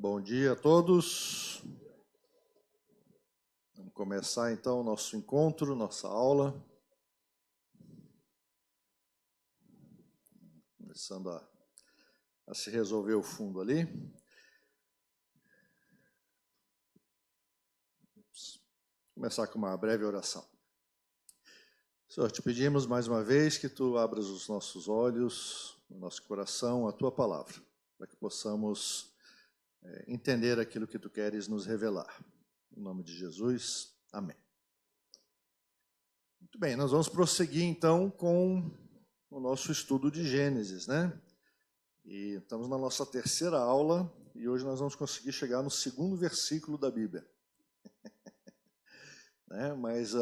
Bom dia a todos. Vamos começar então o nosso encontro, nossa aula. Começando a se resolver o fundo ali. Vamos começar com uma breve oração. Senhor, te pedimos mais uma vez que tu abras os nossos olhos, o nosso coração, a tua palavra, para que possamos entender aquilo que tu queres nos revelar. Em nome de Jesus, amém. Muito bem, nós vamos prosseguir então com o nosso estudo de Gênesis, né? E estamos na nossa terceira aula e hoje nós vamos conseguir chegar no segundo versículo da Bíblia. Né? Mas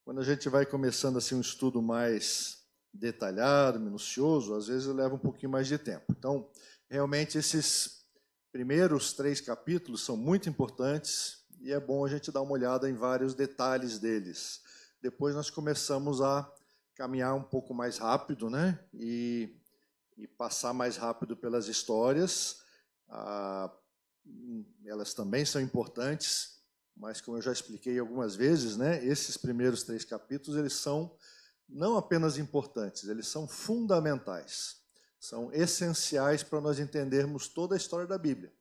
quando a gente vai começando assim um estudo mais detalhado, minucioso, às vezes leva um pouquinho mais de tempo. Então, realmente esses primeiros 3 capítulos são muito importantes e é bom a gente dar uma olhada em vários detalhes deles. Depois nós começamos a caminhar um pouco mais rápido, né? E passar mais rápido pelas histórias. Elas também são importantes, mas como eu já expliquei algumas vezes, né? Esses primeiros 3 capítulos, eles são não apenas importantes, eles são fundamentais. São essenciais para nós entendermos toda a história da Bíblia.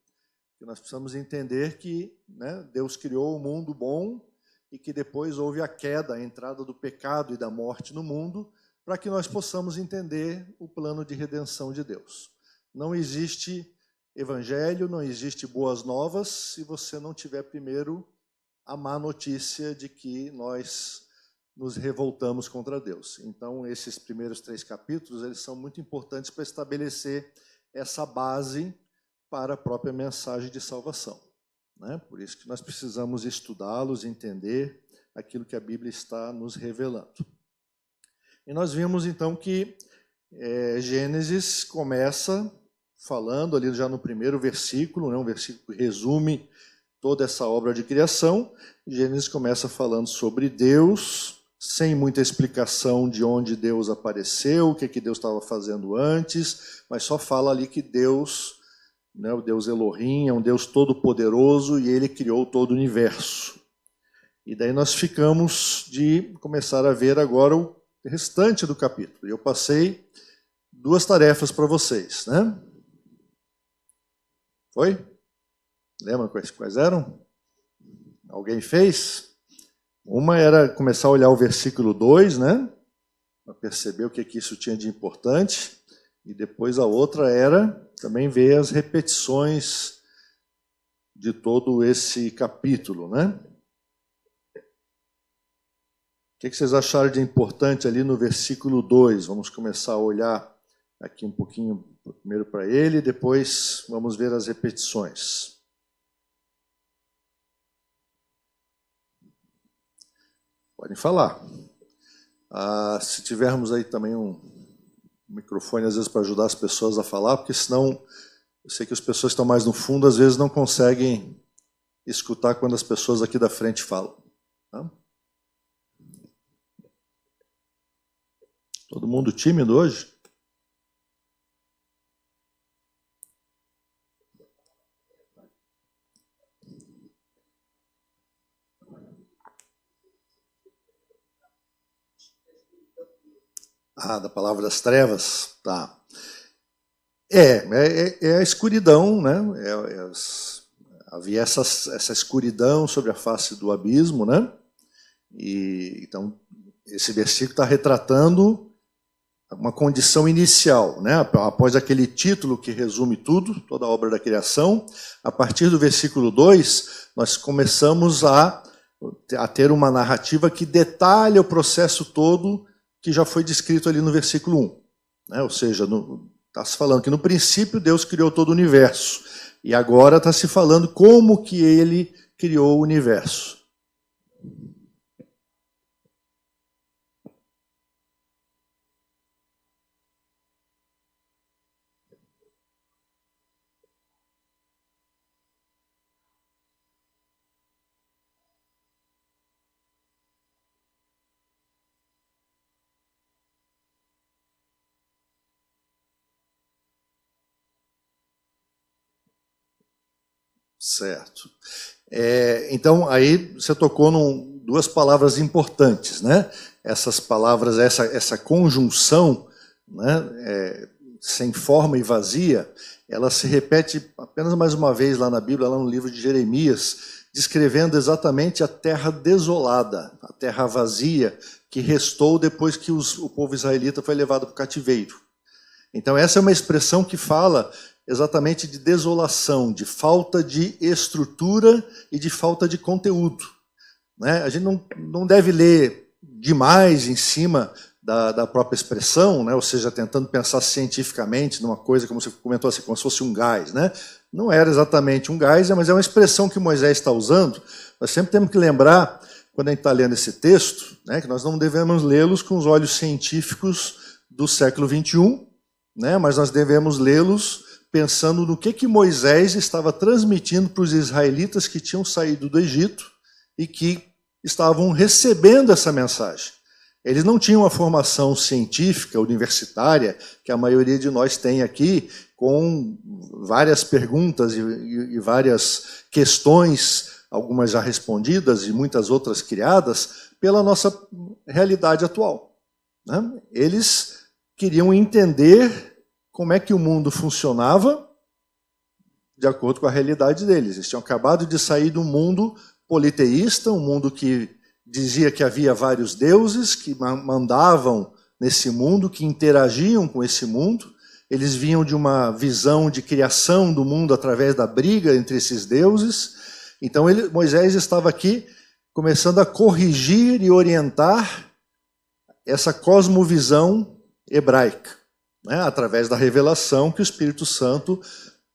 Que nós precisamos entender que, né, Deus criou um mundo bom e que depois houve a queda, a entrada do pecado e da morte no mundo, para que nós possamos entender o plano de redenção de Deus. Não existe evangelho, não existe boas novas, se você não tiver primeiro a má notícia de que nós nos revoltamos contra Deus. Então, esses primeiros 3 capítulos, eles são muito importantes para estabelecer essa base para a própria mensagem de salvação. Né? Por isso que nós precisamos estudá-los, entender aquilo que a Bíblia está nos revelando. E nós vimos, então, que Gênesis começa falando ali já no primeiro versículo, né? Um versículo que resume toda essa obra de criação. Gênesis começa falando sobre Deus, sem muita explicação de onde Deus apareceu, o que Deus estava fazendo antes, mas só fala ali que Deus, né, o Deus Elohim, é um Deus todo-poderoso e ele criou todo o universo. E daí nós ficamos de começar a ver agora o restante do capítulo. Eu passei 2 tarefas para vocês, né? Foi? Lembra quais eram? Alguém fez? Uma era começar a olhar o versículo 2, né? Para perceber o que isso tinha de importante. E depois a outra era também ver as repetições de todo esse capítulo, né? O que vocês acharam de importante ali no versículo 2? Vamos começar a olhar aqui um pouquinho primeiro para ele, depois vamos ver as repetições. Podem falar. Se tivermos aí também um microfone, às vezes, para ajudar as pessoas a falar, porque senão, eu sei que as pessoas que estão mais no fundo, às vezes, não conseguem escutar quando as pessoas aqui da frente falam. Tá? Todo mundo tímido hoje? Da palavra das trevas? Tá. É a escuridão, né? Havia essa escuridão sobre a face do abismo, né? E então esse versículo está retratando uma condição inicial, né? Após aquele título que resume tudo, toda a obra da criação, a partir do versículo 2, nós começamos a ter uma narrativa que detalha o processo todo que já foi descrito ali no versículo 1. Né? Ou seja, está se falando que no princípio Deus criou todo o universo, e agora está se falando como que ele criou o universo. Certo. Então, aí você tocou duas palavras importantes, né? Essas palavras, essa conjunção, né, sem forma e vazia, ela se repete apenas mais uma vez lá na Bíblia, lá no livro de Jeremias, descrevendo exatamente a terra desolada, a terra vazia, que restou depois que o povo israelita foi levado para o cativeiro. Então, essa é uma expressão que fala exatamente de desolação, de falta de estrutura e de falta de conteúdo. Né? A gente não deve ler demais em cima da própria expressão, né? Ou seja, tentando pensar cientificamente numa coisa, como você comentou assim, como se fosse um gás. Né? Não era exatamente um gás, mas é uma expressão que Moisés está usando. Nós sempre temos que lembrar, quando a gente está lendo esse texto, né, que nós não devemos lê-los com os olhos científicos do século XXI, né, mas nós devemos lê-los pensando no que Moisés estava transmitindo para os israelitas que tinham saído do Egito e que estavam recebendo essa mensagem. Eles não tinham a formação científica, universitária, que a maioria de nós tem aqui, com várias perguntas e várias questões, algumas já respondidas e muitas outras criadas, pela nossa realidade atual. Né? Eles queriam entender como é que o mundo funcionava de acordo com a realidade deles. Eles tinham acabado de sair de um mundo politeísta, um mundo que dizia que havia vários deuses que mandavam nesse mundo, que interagiam com esse mundo. Eles vinham de uma visão de criação do mundo através da briga entre esses deuses. Então Moisés estava aqui começando a corrigir e orientar essa cosmovisão hebraica, né, através da revelação que o Espírito Santo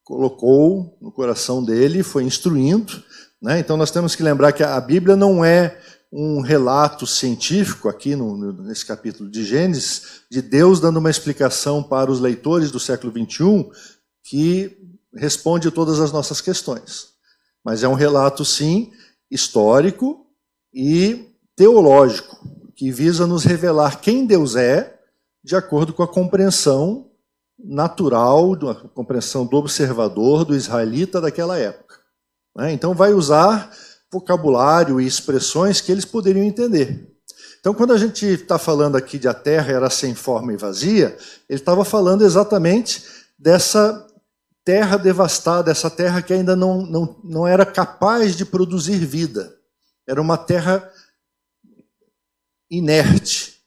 colocou no coração dele e foi instruindo. Né? Então nós temos que lembrar que a Bíblia não é um relato científico, aqui nesse capítulo de Gênesis, de Deus dando uma explicação para os leitores do século XXI que responde todas as nossas questões. Mas é um relato, sim, histórico e teológico, que visa nos revelar quem Deus é, de acordo com a compreensão natural, a compreensão do observador, do israelita daquela época. Então vai usar vocabulário e expressões que eles poderiam entender. Então quando a gente está falando aqui de a terra era sem forma e vazia, ele estava falando exatamente dessa terra devastada, essa terra que ainda não era capaz de produzir vida. Era uma terra inerte.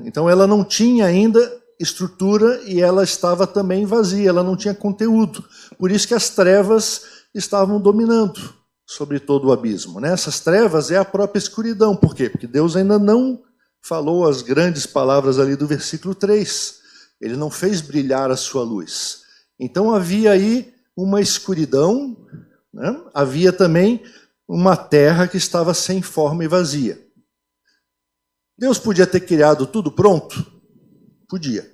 Então ela não tinha ainda estrutura e ela estava também vazia, ela não tinha conteúdo. Por isso que as trevas estavam dominando sobre todo o abismo. Essas trevas é a própria escuridão. Por quê? Porque Deus ainda não falou as grandes palavras ali do versículo 3. Ele não fez brilhar a sua luz. Então havia aí uma escuridão, né? Havia também uma terra que estava sem forma e vazia. Deus podia ter criado tudo pronto? Podia.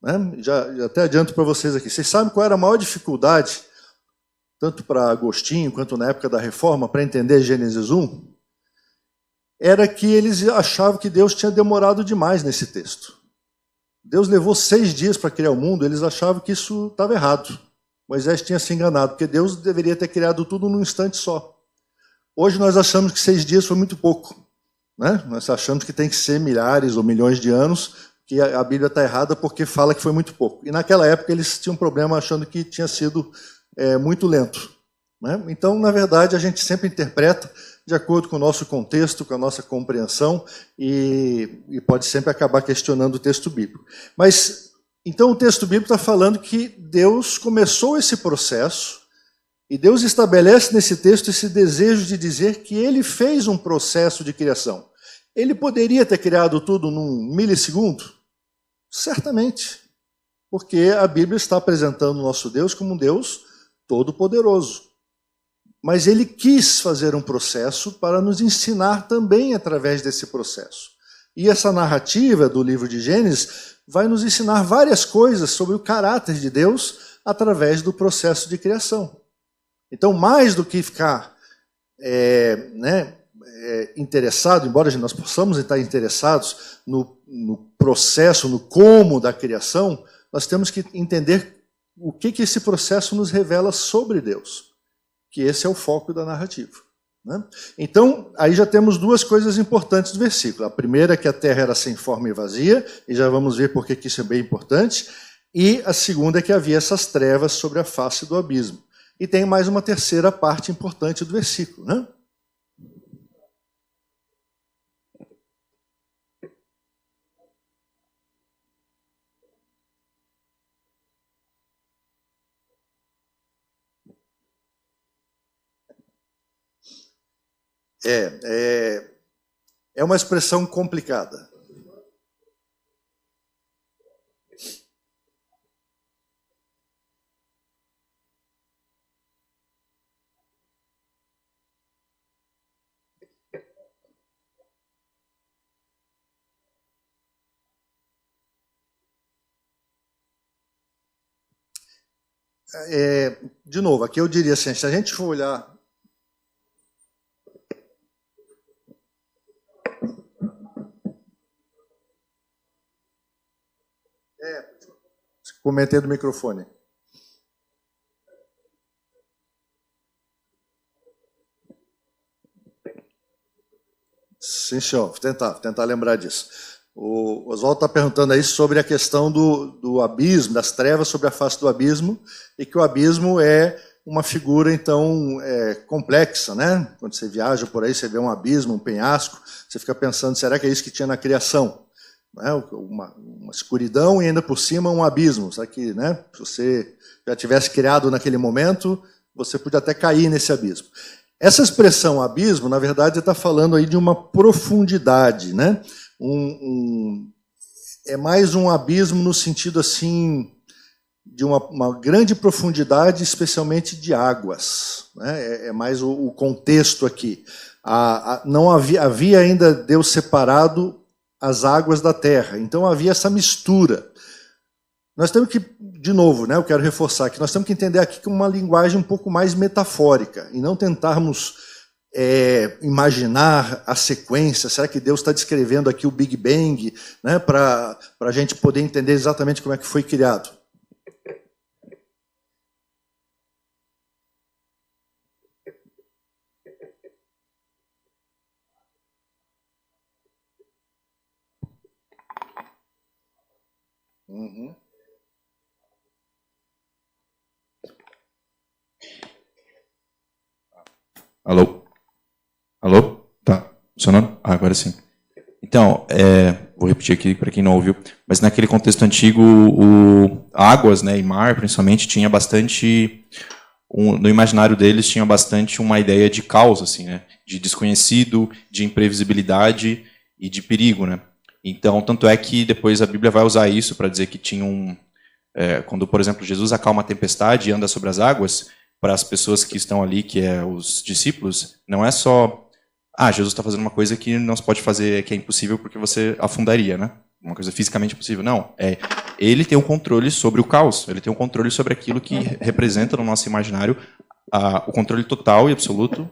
Né? Já até adianto para vocês aqui. Vocês sabem qual era a maior dificuldade, tanto para Agostinho quanto na época da Reforma, para entender Gênesis 1? Era que eles achavam que Deus tinha demorado demais nesse texto. Deus levou 6 dias para criar o mundo, eles achavam que isso estava errado. Moisés tinha se enganado, porque Deus deveria ter criado tudo num instante só. Hoje nós achamos que 6 dias foi muito pouco. Né? Nós achamos que tem que ser milhares ou milhões de anos, que a Bíblia está errada porque fala que foi muito pouco. E naquela época eles tinham um problema achando que tinha sido muito lento. Né? Então, na verdade, a gente sempre interpreta de acordo com o nosso contexto, com a nossa compreensão, e pode sempre acabar questionando o texto bíblico. Mas, então, o texto bíblico está falando que Deus começou esse processo, e Deus estabelece nesse texto esse desejo de dizer que ele fez um processo de criação. Ele poderia ter criado tudo num milissegundo? Certamente. Porque a Bíblia está apresentando o nosso Deus como um Deus todo-poderoso. Mas ele quis fazer um processo para nos ensinar também através desse processo. E essa narrativa do livro de Gênesis vai nos ensinar várias coisas sobre o caráter de Deus através do processo de criação. Então, mais do que ficar interessado, embora nós possamos estar interessados no processo, no como da criação, nós temos que entender o que esse processo nos revela sobre Deus. que esse é o foco da narrativa, né? Então, aí já temos duas coisas importantes do versículo. A primeira é que a terra era sem forma e vazia, e já vamos ver por que isso é bem importante. E a segunda é que havia essas trevas sobre a face do abismo. E tem mais uma terceira parte importante do versículo, né? É uma expressão complicada. De novo, aqui eu diria assim, se a gente for olhar... Comentei do microfone. Sim, senhor. Vou tentar lembrar disso. O Oswaldo está perguntando aí sobre a questão do abismo, das trevas sobre a face do abismo, e que o abismo é uma figura, então, complexa, né? Quando você viaja por aí, você vê um abismo, um penhasco, você fica pensando, será que é isso que tinha na criação? Né? Uma escuridão e ainda por cima um abismo. Será que, né, se você já tivesse criado naquele momento, você podia até cair nesse abismo? Essa expressão abismo, na verdade, está falando aí de uma profundidade, né? É mais um abismo no sentido assim de uma grande profundidade, especialmente de águas, né? É mais o contexto aqui. Não havia ainda Deus separado as águas da terra, então havia essa mistura. Nós temos que, de novo, né, eu quero reforçar que nós temos que entender aqui com uma linguagem um pouco mais metafórica e não tentarmos imaginar a sequência. Será que Deus está descrevendo aqui o Big Bang, né, para a gente poder entender exatamente como é que foi criado? Uhum. Alô? Alô? Tá funcionando? Agora sim. Então, vou repetir aqui para quem não ouviu, mas naquele contexto antigo, águas, né, e mar, principalmente, tinha bastante, no imaginário deles, tinha bastante uma ideia de caos, assim, né, de desconhecido, de imprevisibilidade e de perigo, né. Então, tanto é que depois a Bíblia vai usar isso para dizer que tinha quando, por exemplo, Jesus acalma a tempestade e anda sobre as águas, para as pessoas que estão ali, que é os discípulos, não é só, Jesus está fazendo uma coisa que não se pode fazer, que é impossível porque você afundaria, né? Uma coisa fisicamente impossível. Não, ele tem um controle sobre o caos, ele tem um controle sobre aquilo que representa no nosso imaginário o controle total e absoluto,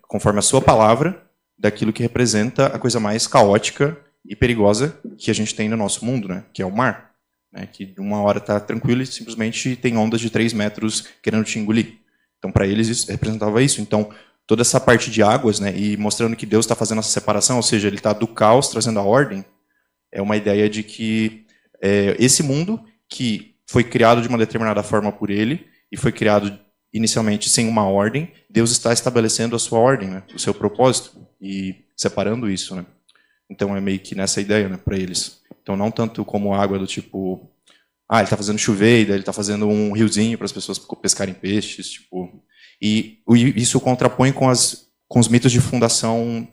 conforme a sua palavra, daquilo que representa a coisa mais caótica e perigosa que a gente tem no nosso mundo, né? Que é o mar. Né, que uma hora está tranquilo e simplesmente tem ondas de 3 metros querendo te engolir. Então, para eles, isso representava isso. Então, toda essa parte de águas, né, e mostrando que Deus está fazendo essa separação, ou seja, ele está do caos trazendo a ordem, é uma ideia de que esse mundo, que foi criado de uma determinada forma por ele, e foi criado inicialmente sem uma ordem, Deus está estabelecendo a sua ordem, né, o seu propósito, e separando isso. Né. Então, é meio que nessa ideia, né, para eles. Então, não tanto como água do tipo, ele está fazendo chover, daí ele está fazendo um riozinho para as pessoas pescarem peixes, tipo. E isso contrapõe com os mitos de fundação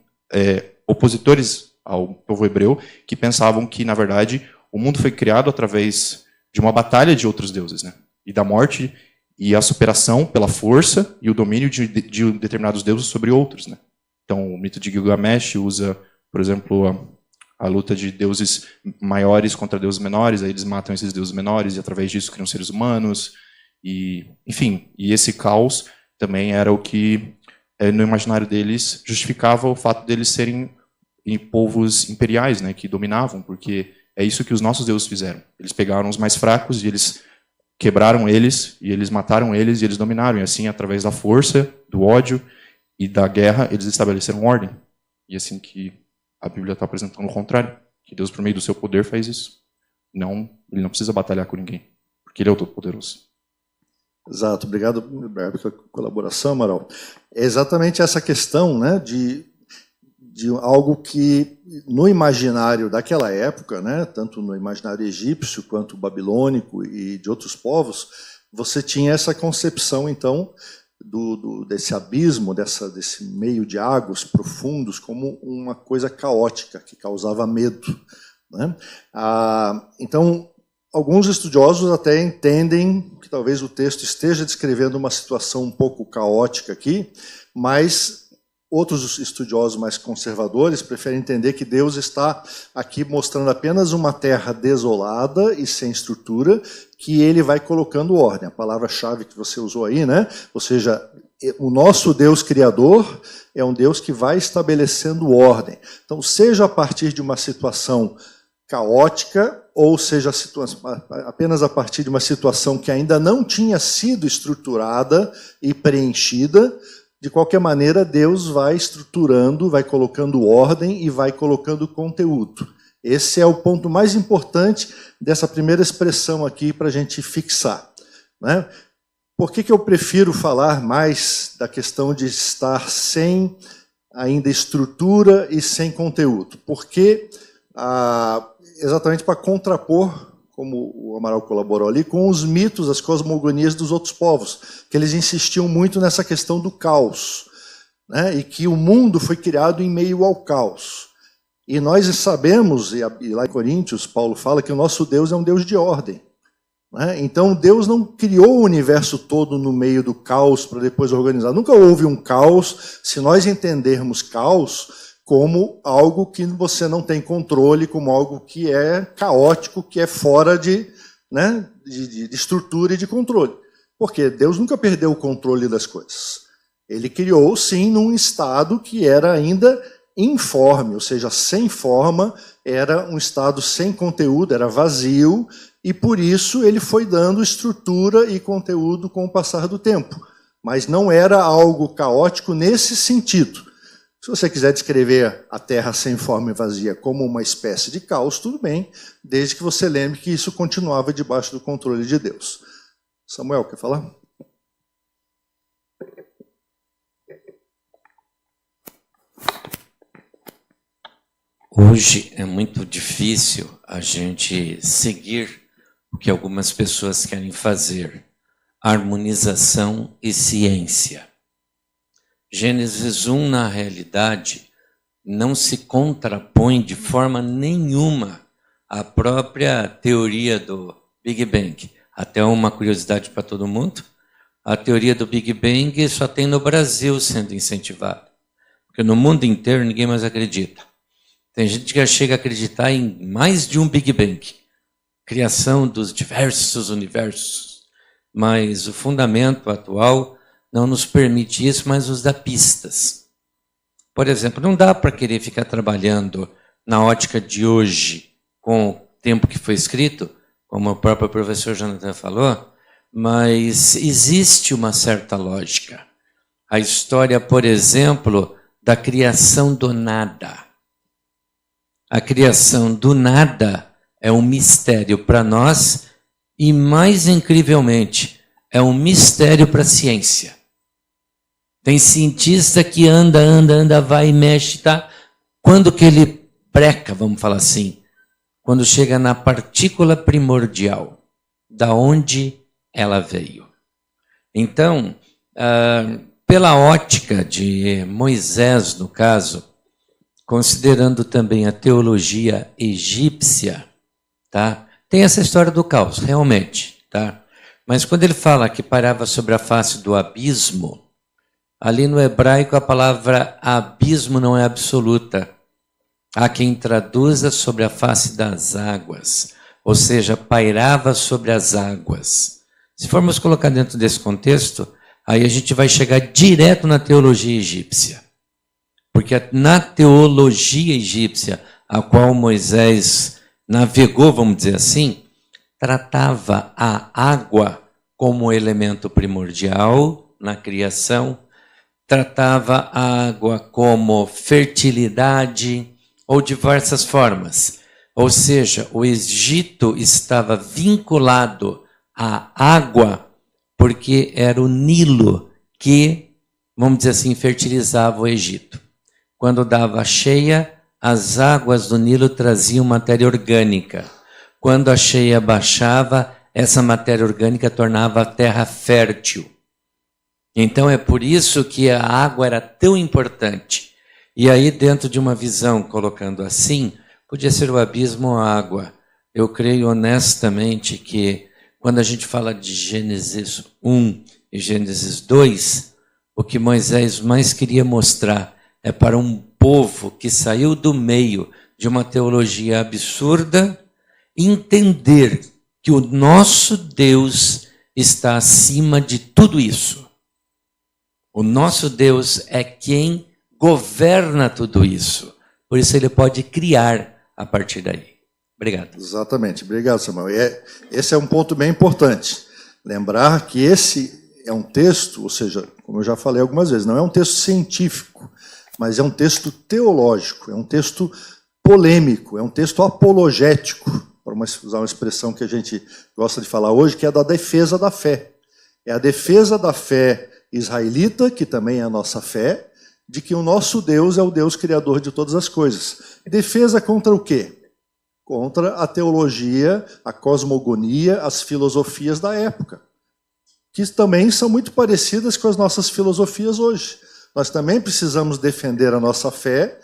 opositores ao povo hebreu, que pensavam que, na verdade, o mundo foi criado através de uma batalha de outros deuses, né? E da morte e a superação pela força e o domínio de determinados deuses sobre outros, né? Então, o mito de Gilgamesh usa, por exemplo, a luta de deuses maiores contra deuses menores, aí eles matam esses deuses menores e através disso criam seres humanos, e enfim, e esse caos também era o que no imaginário deles justificava o fato deles serem povos imperiais, né, que dominavam, porque é isso que os nossos deuses fizeram. Eles pegaram os mais fracos e eles quebraram eles, e eles mataram eles, e eles dominaram. E assim, através da força, do ódio e da guerra, eles estabeleceram ordem. E assim que a Bíblia está apresentando o contrário, que Deus, por meio do seu poder, faz isso. Não, ele não precisa batalhar com ninguém, porque ele é o Todo-Poderoso. Exato, obrigado pela colaboração, Amaral. É exatamente essa questão, né, de algo que no imaginário daquela época, né, tanto no imaginário egípcio quanto babilônico e de outros povos, você tinha essa concepção, então, desse abismo, desse meio de águas profundos, como uma coisa caótica, que causava medo, né? Então, alguns estudiosos até entendem que talvez o texto esteja descrevendo uma situação um pouco caótica aqui, mas outros estudiosos mais conservadores preferem entender que Deus está aqui mostrando apenas uma terra desolada e sem estrutura, que ele vai colocando ordem. A palavra-chave que você usou aí, né? Ou seja, o nosso Deus criador é um Deus que vai estabelecendo ordem. Então, seja a partir de uma situação caótica, ou seja, apenas a partir de uma situação que ainda não tinha sido estruturada e preenchida, de qualquer maneira, Deus vai estruturando, vai colocando ordem e vai colocando conteúdo. Esse é o ponto mais importante dessa primeira expressão aqui para a gente fixar, né? Por que eu prefiro falar mais da questão de estar sem ainda estrutura e sem conteúdo? Porque, exatamente para contrapor, como o Amaral colaborou ali, com os mitos, as cosmogonias dos outros povos, que eles insistiam muito nessa questão do caos, né? E que o mundo foi criado em meio ao caos. E nós sabemos, e lá em Coríntios, Paulo fala que o nosso Deus é um Deus de ordem, né? Então Deus não criou o universo todo no meio do caos para depois organizar. Nunca houve um caos, se nós entendermos caos como algo que você não tem controle, como algo que é caótico, que é fora de estrutura e de controle. Porque Deus nunca perdeu o controle das coisas. Ele criou, sim, num estado que era ainda informe, ou seja, sem forma, era um estado sem conteúdo, era vazio, e por isso ele foi dando estrutura e conteúdo com o passar do tempo. Mas não era algo caótico nesse sentido. Se você quiser descrever a Terra sem forma e vazia como uma espécie de caos, tudo bem, desde que você lembre que isso continuava debaixo do controle de Deus. Samuel, quer falar? Hoje é muito difícil a gente seguir o que algumas pessoas querem fazer: harmonização e ciência. Gênesis 1, na realidade, não se contrapõe de forma nenhuma à própria teoria do Big Bang. Até uma curiosidade para todo mundo: a teoria do Big Bang só tem no Brasil sendo incentivada, porque no mundo inteiro ninguém mais acredita. Tem gente que já chega a acreditar em mais de um Big Bang, criação dos diversos universos, mas o fundamento atual não nos permite isso, mas nos dá pistas. Por exemplo, não dá para querer ficar trabalhando na ótica de hoje, com o tempo que foi escrito, como o próprio professor Jonathan falou, mas existe uma certa lógica. A história, por exemplo, da criação do nada. A criação do nada é um mistério para nós e, mais incrivelmente, é um mistério para a ciência. Tem cientista que anda, vai e mexe, tá? Quando que ele breca, vamos falar assim, quando chega na partícula primordial, da onde ela veio. Então, pela ótica de Moisés, no caso, considerando também a teologia egípcia, tá? Tem essa história do caos, realmente, tá? Mas quando ele fala que parava sobre a face do abismo, ali no hebraico a palavra abismo não é absoluta. Há quem traduza sobre a face das águas, ou seja, pairava sobre as águas. Se formos colocar dentro desse contexto, aí a gente vai chegar direto na teologia egípcia. Porque na teologia egípcia, a qual Moisés navegou, vamos dizer assim, tratava a água como elemento primordial na criação, tratava a água como fertilidade ou diversas formas. Ou seja, o Egito estava vinculado à água porque era o Nilo que, vamos dizer assim, fertilizava o Egito. Quando dava cheia, as águas do Nilo traziam matéria orgânica. Quando a cheia baixava, essa matéria orgânica tornava a terra fértil. Então é por isso que a água era tão importante. E aí, dentro de uma visão, colocando assim, podia ser o abismo ou a água. Eu creio honestamente que quando a gente fala de Gênesis 1 e Gênesis 2, o que Moisés mais queria mostrar é para um povo que saiu do meio de uma teologia absurda, entender que o nosso Deus está acima de tudo isso. O nosso Deus é quem governa tudo isso. Por isso ele pode criar a partir daí. Obrigado. Exatamente. Obrigado, Samuel. Esse é um ponto bem importante. Lembrar que esse é um texto, ou seja, como eu já falei algumas vezes, não é um texto científico, mas é um texto teológico, é um texto polêmico, é um texto apologético, para usar uma expressão que a gente gosta de falar hoje, que é da defesa da fé. É a defesa da fé israelita, que também é a nossa fé, de que o nosso Deus é o Deus criador de todas as coisas. E defesa contra o quê? Contra a teologia, a cosmogonia, as filosofias da época, que também são muito parecidas com as nossas filosofias hoje. Nós também precisamos defender a nossa fé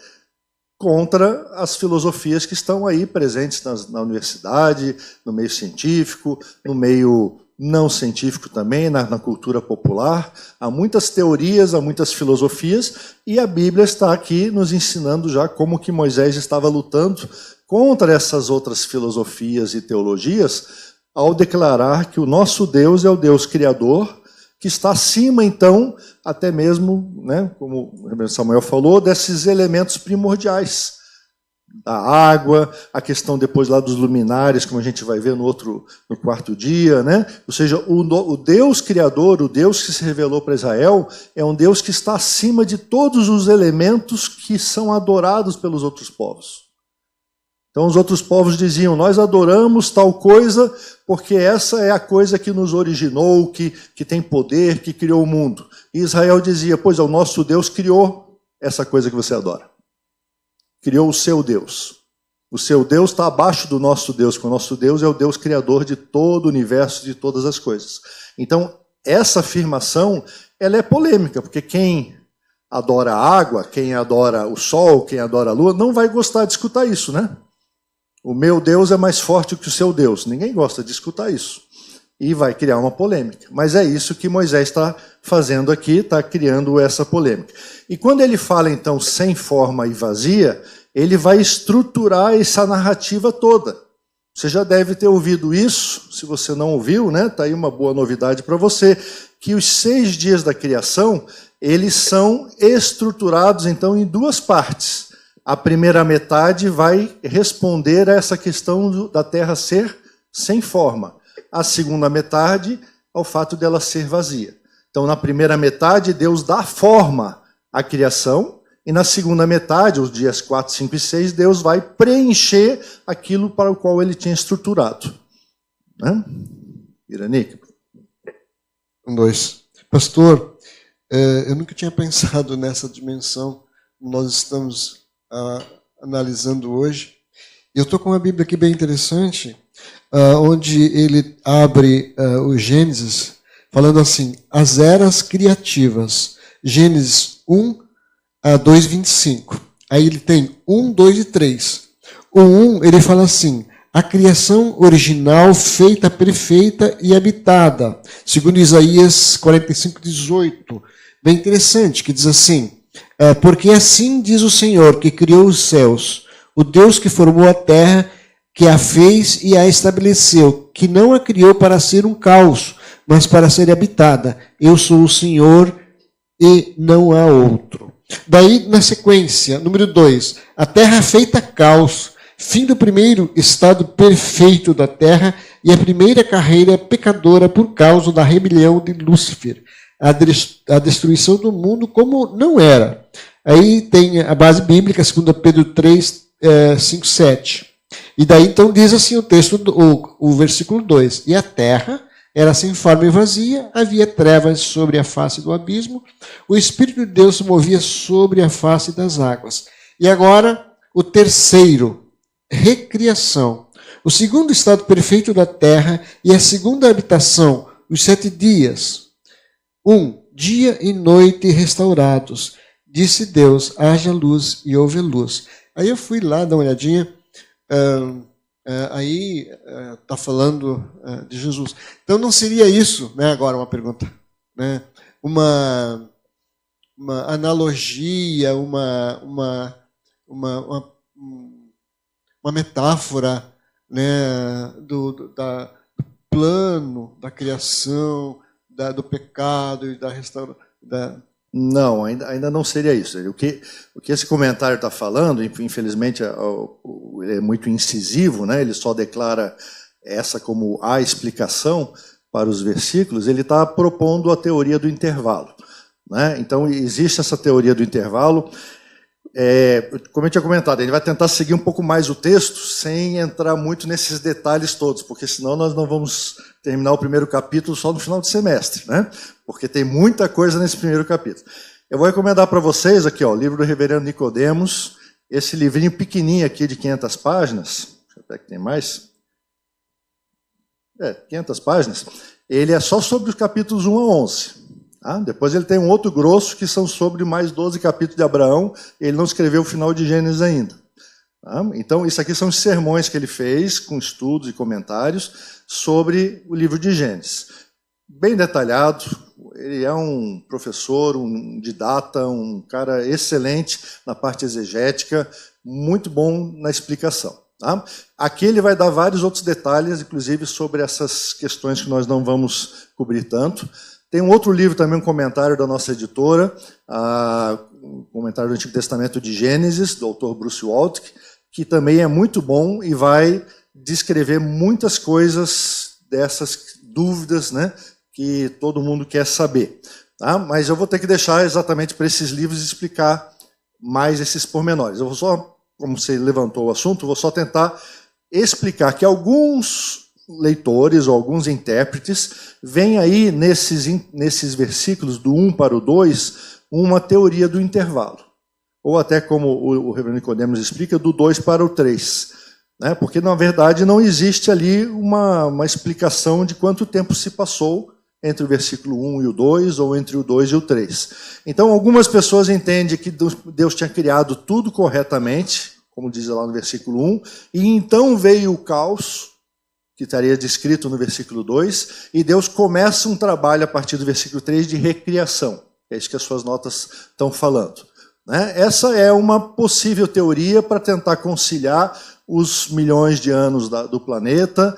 contra as filosofias que estão aí presentes na universidade, no meio científico, no meio não científico também, na cultura popular. Há muitas teorias, há muitas filosofias, e a Bíblia está aqui nos ensinando já como que Moisés estava lutando contra essas outras filosofias e teologias, ao declarar que o nosso Deus é o Deus criador, que está acima, então, até mesmo, né, como o reverendo Samuel falou, desses elementos primordiais. Da água, a questão depois lá dos luminares, como a gente vai ver no quarto dia, né? Ou seja, o Deus criador, o Deus que se revelou para Israel, é um Deus que está acima de todos os elementos que são adorados pelos outros povos. Então os outros povos diziam, nós adoramos tal coisa porque essa é a coisa que nos originou, que tem poder, que criou o mundo. E Israel dizia, pois o nosso Deus criou essa coisa que você adora. Criou o seu Deus. O seu Deus está abaixo do nosso Deus, porque o nosso Deus é o Deus criador de todo o universo, de todas as coisas. Então, essa afirmação, ela é polêmica, porque quem adora a água, quem adora o sol, quem adora a lua, não vai gostar de escutar isso, né? O meu Deus é mais forte que o seu Deus. Ninguém gosta de escutar isso. E vai criar uma polêmica. Mas é isso que Moisés está fazendo aqui, está criando essa polêmica. E quando ele fala, então, sem forma e vazia, ele vai estruturar essa narrativa toda. Você já deve ter ouvido isso, se você não ouviu, né? Está aí uma boa novidade para você, que os 6 dias da criação, eles são estruturados, então, em 2 partes. A primeira metade vai responder a essa questão da terra ser sem forma. A segunda metade, ao fato dela ser vazia. Então, na primeira metade, Deus dá forma à criação, e na segunda metade, os dias 4, 5 e 6, Deus vai preencher aquilo para o qual ele tinha estruturado. Né? Irani? 2. Pastor, eu nunca tinha pensado nessa dimensão que nós estamos analisando hoje. Eu estou com uma Bíblia aqui bem interessante, onde ele abre o Gênesis, falando assim, as eras criativas, Gênesis 1 a 2, 25. Aí ele tem 1, 2 e 3. O 1, ele fala assim, a criação original feita perfeita e habitada, segundo Isaías 45, 18. Bem interessante, que diz assim, porque assim diz o Senhor, que criou os céus, o Deus que formou a terra, que a fez e a estabeleceu, que não a criou para ser um caos, mas para ser habitada. Eu sou o Senhor e não há outro. Daí, na sequência, número 2, a terra feita caos, fim do primeiro estado perfeito da terra, e a primeira carreira pecadora por causa da rebelião de Lúcifer, a destruição do mundo como não era. Aí tem a base bíblica, 2 Pedro 3, 5, 7. E daí então diz assim o texto, o versículo 2: E a terra era sem forma e vazia, havia trevas sobre a face do abismo, o Espírito de Deus se movia sobre a face das águas. E agora, o terceiro, recriação. O segundo estado perfeito da terra e a segunda habitação, os 7 dias. Dia e noite restaurados. Disse Deus, haja luz e houve luz. Aí eu fui lá dar uma olhadinha, aí está falando de Jesus. Então não seria isso, né, agora uma pergunta, né, uma analogia, uma metáfora, né, do plano da criação, do pecado e da restauração. Não, ainda não seria isso. O que esse comentário está falando, infelizmente, é muito incisivo, né? Ele só declara essa como a explicação para os versículos, ele está propondo a teoria do intervalo, né? Então, existe essa teoria do intervalo. Como eu tinha comentado, ele vai tentar seguir um pouco mais o texto sem entrar muito nesses detalhes todos, porque senão nós não vamos terminar o primeiro capítulo só no final do semestre, né? Porque tem muita coisa nesse primeiro capítulo. Eu vou recomendar para vocês aqui, ó, o livro do Reverendo Nicodemos, esse livrinho pequenininho aqui de 500 páginas, deixa eu ver que tem mais, 500 páginas, ele é só sobre os capítulos 1 a 11. Depois ele tem um outro grosso que são sobre mais 12 capítulos de Abraão, ele não escreveu o final de Gênesis ainda. Então, isso aqui são os sermões que ele fez, com estudos e comentários, sobre o livro de Gênesis. Bem detalhado, ele é um professor, um didata, um cara excelente na parte exegética, muito bom na explicação. Aqui ele vai dar vários outros detalhes, inclusive sobre essas questões que nós não vamos cobrir tanto. Tem um outro livro também, um comentário da nossa editora, um comentário do Antigo Testamento de Gênesis, do autor Bruce Waltke, que também é muito bom e vai descrever muitas coisas dessas dúvidas, né, que todo mundo quer saber. Mas eu vou ter que deixar exatamente para esses livros explicar mais esses pormenores. Eu vou só, como você levantou o assunto, vou só tentar explicar que alguns leitores ou alguns intérpretes veem aí nesses versículos do 1 para o 2 uma teoria do intervalo. Ou até, como o reverendo Nicodemos explica, do 2 para o 3. Né? Porque, na verdade, não existe ali uma explicação de quanto tempo se passou entre o versículo 1 e o 2, ou entre o 2 e o 3. Então, algumas pessoas entendem que Deus tinha criado tudo corretamente, como diz lá no versículo 1, e então veio o caos, que estaria descrito no versículo 2, e Deus começa um trabalho a partir do versículo 3 de recriação. É isso que as suas notas estão falando. Né? Essa é uma possível teoria para tentar conciliar os milhões de anos do planeta,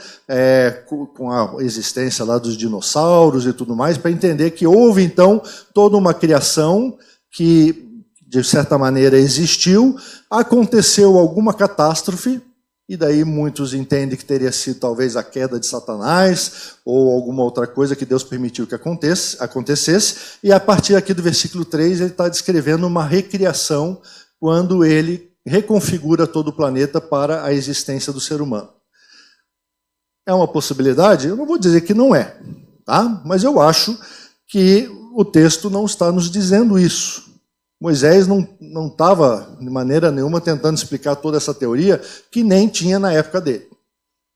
com a existência lá dos dinossauros e tudo mais, para entender que houve, então, toda uma criação que, de certa maneira, existiu, aconteceu alguma catástrofe, e daí muitos entendem que teria sido talvez a queda de Satanás ou alguma outra coisa que Deus permitiu que acontecesse. E a partir aqui do versículo 3 ele está descrevendo uma recriação quando ele reconfigura todo o planeta para a existência do ser humano. É uma possibilidade? Eu não vou dizer que não é, tá? Mas eu acho que o texto não está nos dizendo isso. Moisés não estava, de maneira nenhuma, tentando explicar toda essa teoria, que nem tinha na época dele.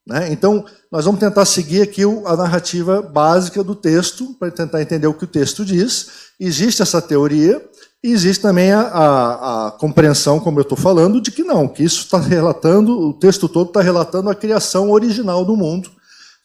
Né? Então, nós vamos tentar seguir aqui a narrativa básica do texto, para tentar entender o que o texto diz. Existe essa teoria, e existe também a compreensão, como eu estou falando, de que não, que isso está relatando, o texto todo está relatando a criação original do mundo,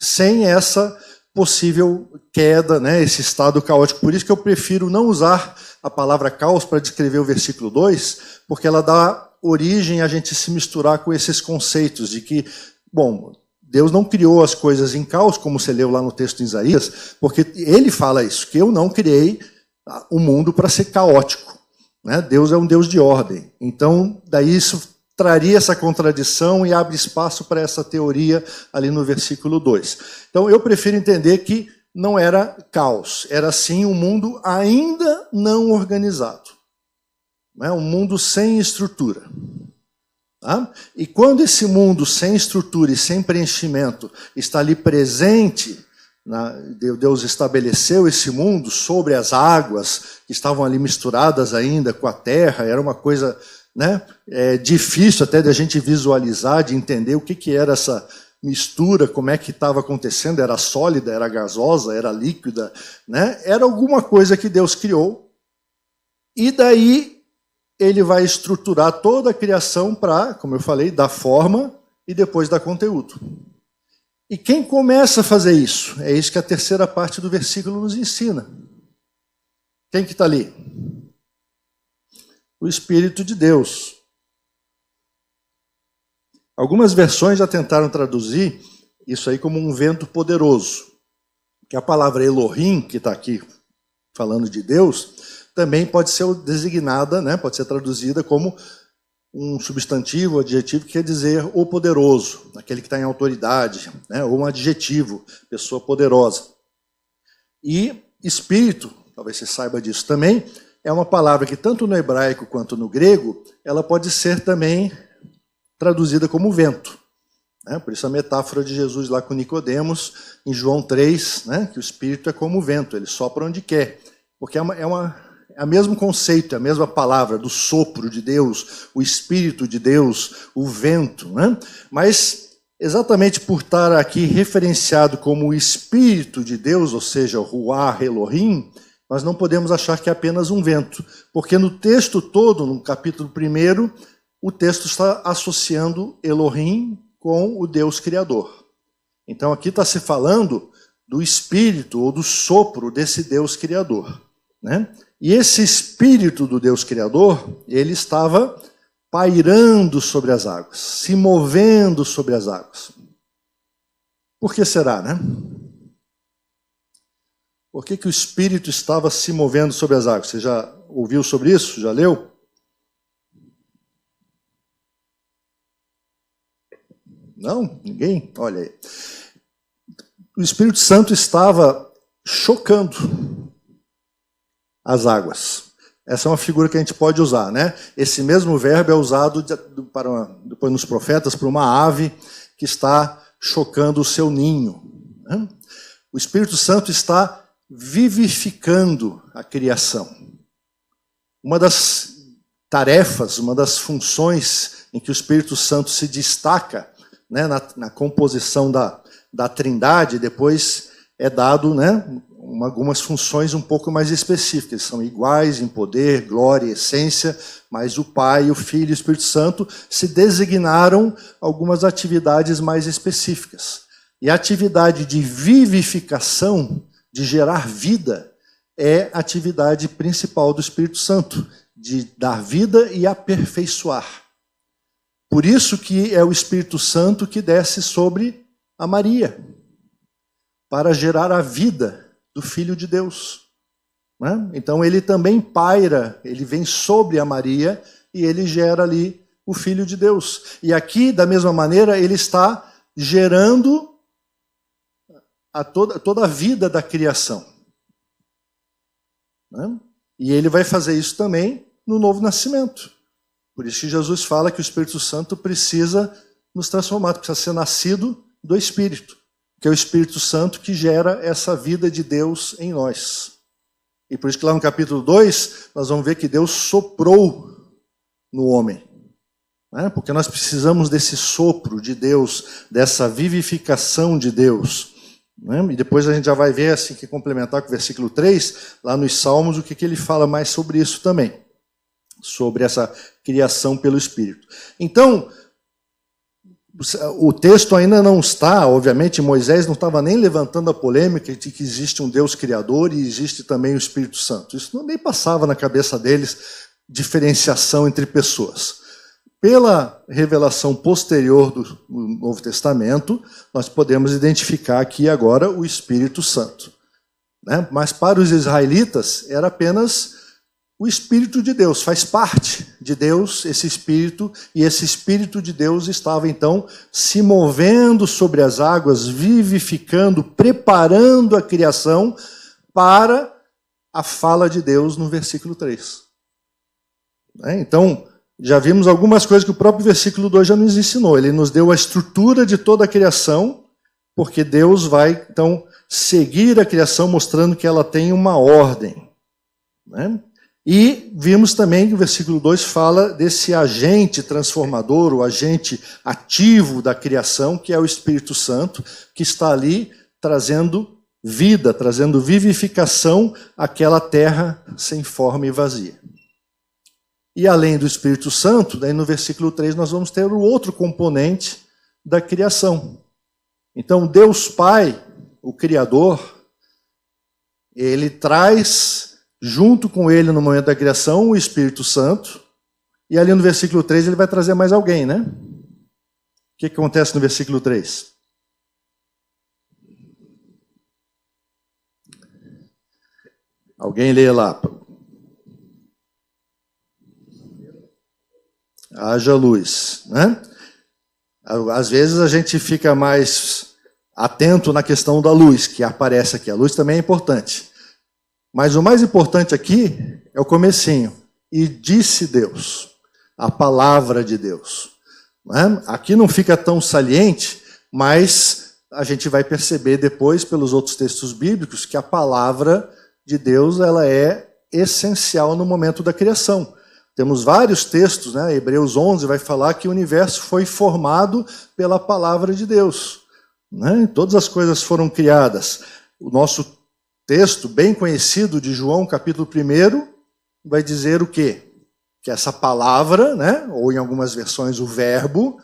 sem essa possível queda, né, esse estado caótico. Por isso que eu prefiro não usar a palavra caos para descrever o versículo 2, porque ela dá origem a gente se misturar com esses conceitos de que, bom, Deus não criou as coisas em caos, como você leu lá no texto de Isaías, porque ele fala isso, que eu não criei o mundo para ser caótico. Né? Deus é um Deus de ordem. Então, daí isso traria essa contradição e abre espaço para essa teoria ali no versículo 2. Então, eu prefiro entender que não era caos, era sim um mundo ainda não organizado, né? Um mundo sem estrutura. Tá? E quando esse mundo sem estrutura e sem preenchimento está ali presente, Deus estabeleceu esse mundo sobre as águas que estavam ali misturadas ainda com a terra, era uma coisa, né, difícil até de a gente visualizar, de entender o que era essa mistura, como é que estava acontecendo, era sólida, era gasosa, era líquida, né? Era alguma coisa que Deus criou, e daí ele vai estruturar toda a criação para, como eu falei, dar forma e depois dar conteúdo. E quem começa a fazer isso? É isso que a terceira parte do versículo nos ensina. Quem que está ali? O Espírito de Deus. Algumas versões já tentaram traduzir isso aí como um vento poderoso. Que a palavra Elohim, que está aqui falando de Deus, também pode ser designada, né, pode ser traduzida como um substantivo, adjetivo, que quer dizer o poderoso, aquele que está em autoridade, né, ou um adjetivo, pessoa poderosa. E espírito, talvez você saiba disso também, é uma palavra que tanto no hebraico quanto no grego, ela pode ser também traduzida como vento. Né? Por isso a metáfora de Jesus lá com Nicodemos, em João 3, né, que o Espírito é como o vento, ele sopra onde quer. Porque é o mesmo conceito, é a mesma palavra do sopro de Deus, o Espírito de Deus, o vento. Né? Mas exatamente por estar aqui referenciado como o Espírito de Deus, ou seja, o Ruach Elohim, nós não podemos achar que é apenas um vento. Porque no texto todo, no capítulo 1, o texto está associando Elohim com o Deus Criador. Então aqui está se falando do Espírito ou do sopro desse Deus Criador. Né? E esse Espírito do Deus Criador, ele estava pairando sobre as águas, se movendo sobre as águas. Por que será, né? Por que o Espírito estava se movendo sobre as águas? Você já ouviu sobre isso? Já leu? Não? Ninguém? Olha aí. O Espírito Santo estava chocando as águas. Essa é uma figura que a gente pode usar, né? Esse mesmo verbo é usado depois nos profetas para uma ave que está chocando o seu ninho. Né? O Espírito Santo está vivificando a criação. Uma das tarefas, uma das funções em que o Espírito Santo se destaca, né, na composição da Trindade, depois é dado, né, algumas funções um pouco mais específicas, são iguais em poder, glória e essência, mas o Pai, o Filho e o Espírito Santo se designaram algumas atividades mais específicas. E a atividade de vivificação, de gerar vida, é a atividade principal do Espírito Santo, de dar vida e aperfeiçoar. Por isso que é o Espírito Santo que desce sobre a Maria, para gerar a vida do Filho de Deus. Né? Então ele também paira, ele vem sobre a Maria e ele gera ali o Filho de Deus. E aqui, da mesma maneira, ele está gerando toda a vida da criação. Né? E ele vai fazer isso também no novo nascimento. Por isso que Jesus fala que o Espírito Santo precisa nos transformar, precisa ser nascido do Espírito, que é o Espírito Santo que gera essa vida de Deus em nós. E por isso que lá no capítulo 2, nós vamos ver que Deus soprou no homem. Né? Porque nós precisamos desse sopro de Deus, dessa vivificação de Deus. Né? E depois a gente já vai ver, assim que complementar com o versículo 3, lá nos Salmos, o que ele fala mais sobre isso também. Sobre essa criação pelo Espírito. Então, o texto ainda não está, obviamente, Moisés não estava nem levantando a polêmica de que existe um Deus criador e existe também o Espírito Santo. Isso nem passava na cabeça deles, diferenciação entre pessoas. Pela revelação posterior do Novo Testamento, nós podemos identificar aqui agora o Espírito Santo. Né? Mas para os israelitas era apenas o Espírito de Deus, faz parte de Deus, esse Espírito, e esse Espírito de Deus estava então se movendo sobre as águas, vivificando, preparando a criação para a fala de Deus no versículo 3. Então, já vimos algumas coisas que o próprio versículo 2 já nos ensinou. Ele nos deu a estrutura de toda a criação, porque Deus vai, então, seguir a criação mostrando que ela tem uma ordem. E vimos também que o versículo 2 fala desse agente transformador, o agente ativo da criação, que é o Espírito Santo, que está ali trazendo vida, trazendo vivificação àquela terra sem forma e vazia. E além do Espírito Santo, daí no versículo 3 nós vamos ter o outro componente da criação. Então Deus Pai, o Criador, ele traz junto com ele no momento da criação o Espírito Santo, e ali no versículo 3 ele vai trazer mais alguém, né? O que acontece no versículo 3? Alguém lê lá. Haja luz, né? Às vezes a gente fica mais atento na questão da luz, que aparece aqui. A luz também é importante. Mas o mais importante aqui é o comecinho. E disse Deus, a palavra de Deus. Né? Aqui não fica tão saliente, mas a gente vai perceber depois, pelos outros textos bíblicos, que a palavra de Deus ela é essencial no momento da criação. Temos vários textos, né? Hebreus 11 vai falar que o universo foi formado pela palavra de Deus. Né? Todas as coisas foram criadas. O nosso texto bem conhecido de João, capítulo 1, vai dizer o quê? Que essa palavra, né? Ou em algumas versões o verbo,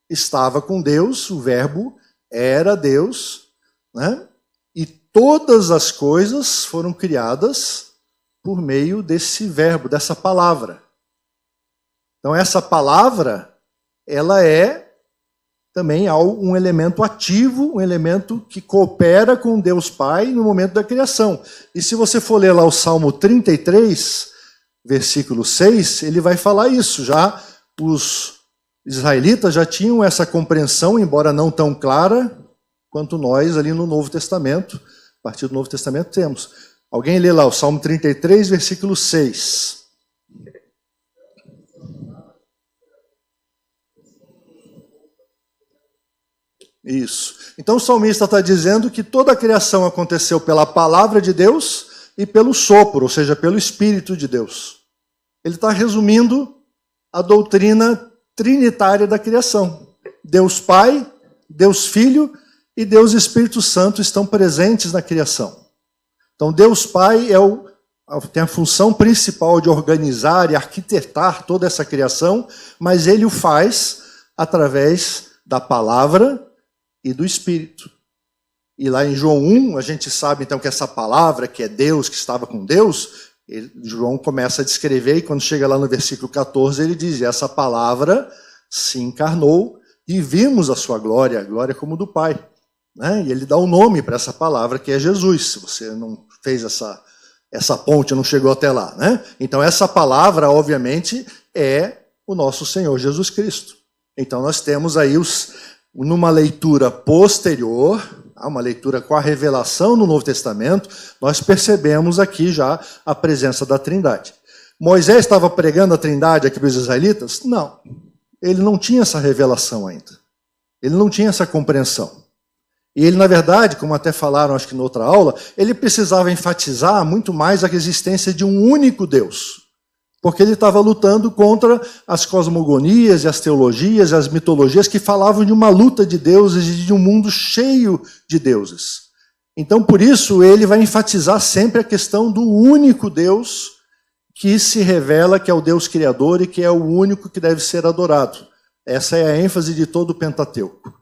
estava com Deus, o verbo era Deus, né? E todas as coisas foram criadas por meio desse verbo, dessa palavra. Então essa palavra, ela é também um elemento ativo, um elemento que coopera com Deus Pai no momento da criação. E se você for ler lá o Salmo 33, versículo 6, ele vai falar isso. Já os israelitas já tinham essa compreensão, embora não tão clara, quanto nós ali no Novo Testamento. A partir do Novo Testamento temos. Alguém lê lá o Salmo 33, versículo 6. Isso. Então o salmista está dizendo que toda a criação aconteceu pela palavra de Deus e pelo sopro, ou seja, pelo Espírito de Deus. Ele está resumindo a doutrina trinitária da criação. Deus Pai, Deus Filho e Deus Espírito Santo estão presentes na criação. Então Deus Pai tem a função principal de organizar e arquitetar toda essa criação, mas ele o faz através da palavra e do Espírito. E lá em João 1, a gente sabe então que essa palavra, que é Deus, que estava com Deus, João começa a descrever, e quando chega lá no versículo 14, ele diz, essa palavra se encarnou e vimos a sua glória, a glória como do Pai. Né? E ele dá o nome para essa palavra, que é Jesus. Se você não fez essa ponte, não chegou até lá. Né? Então essa palavra, obviamente, é o nosso Senhor Jesus Cristo. Então nós temos aí numa leitura posterior, uma leitura com a revelação no Novo Testamento, nós percebemos aqui já a presença da Trindade. Moisés estava pregando a Trindade aqui para os israelitas? Não. Ele não tinha essa revelação ainda. Ele não tinha essa compreensão. E ele, na verdade, como até falaram, acho que na outra aula, ele precisava enfatizar muito mais a existência de um único Deus. Porque ele estava lutando contra as cosmogonias e as teologias e as mitologias que falavam de uma luta de deuses e de um mundo cheio de deuses. Então, por isso, ele vai enfatizar sempre a questão do único Deus que se revela que é o Deus Criador e que é o único que deve ser adorado. Essa é a ênfase de todo o Pentateuco.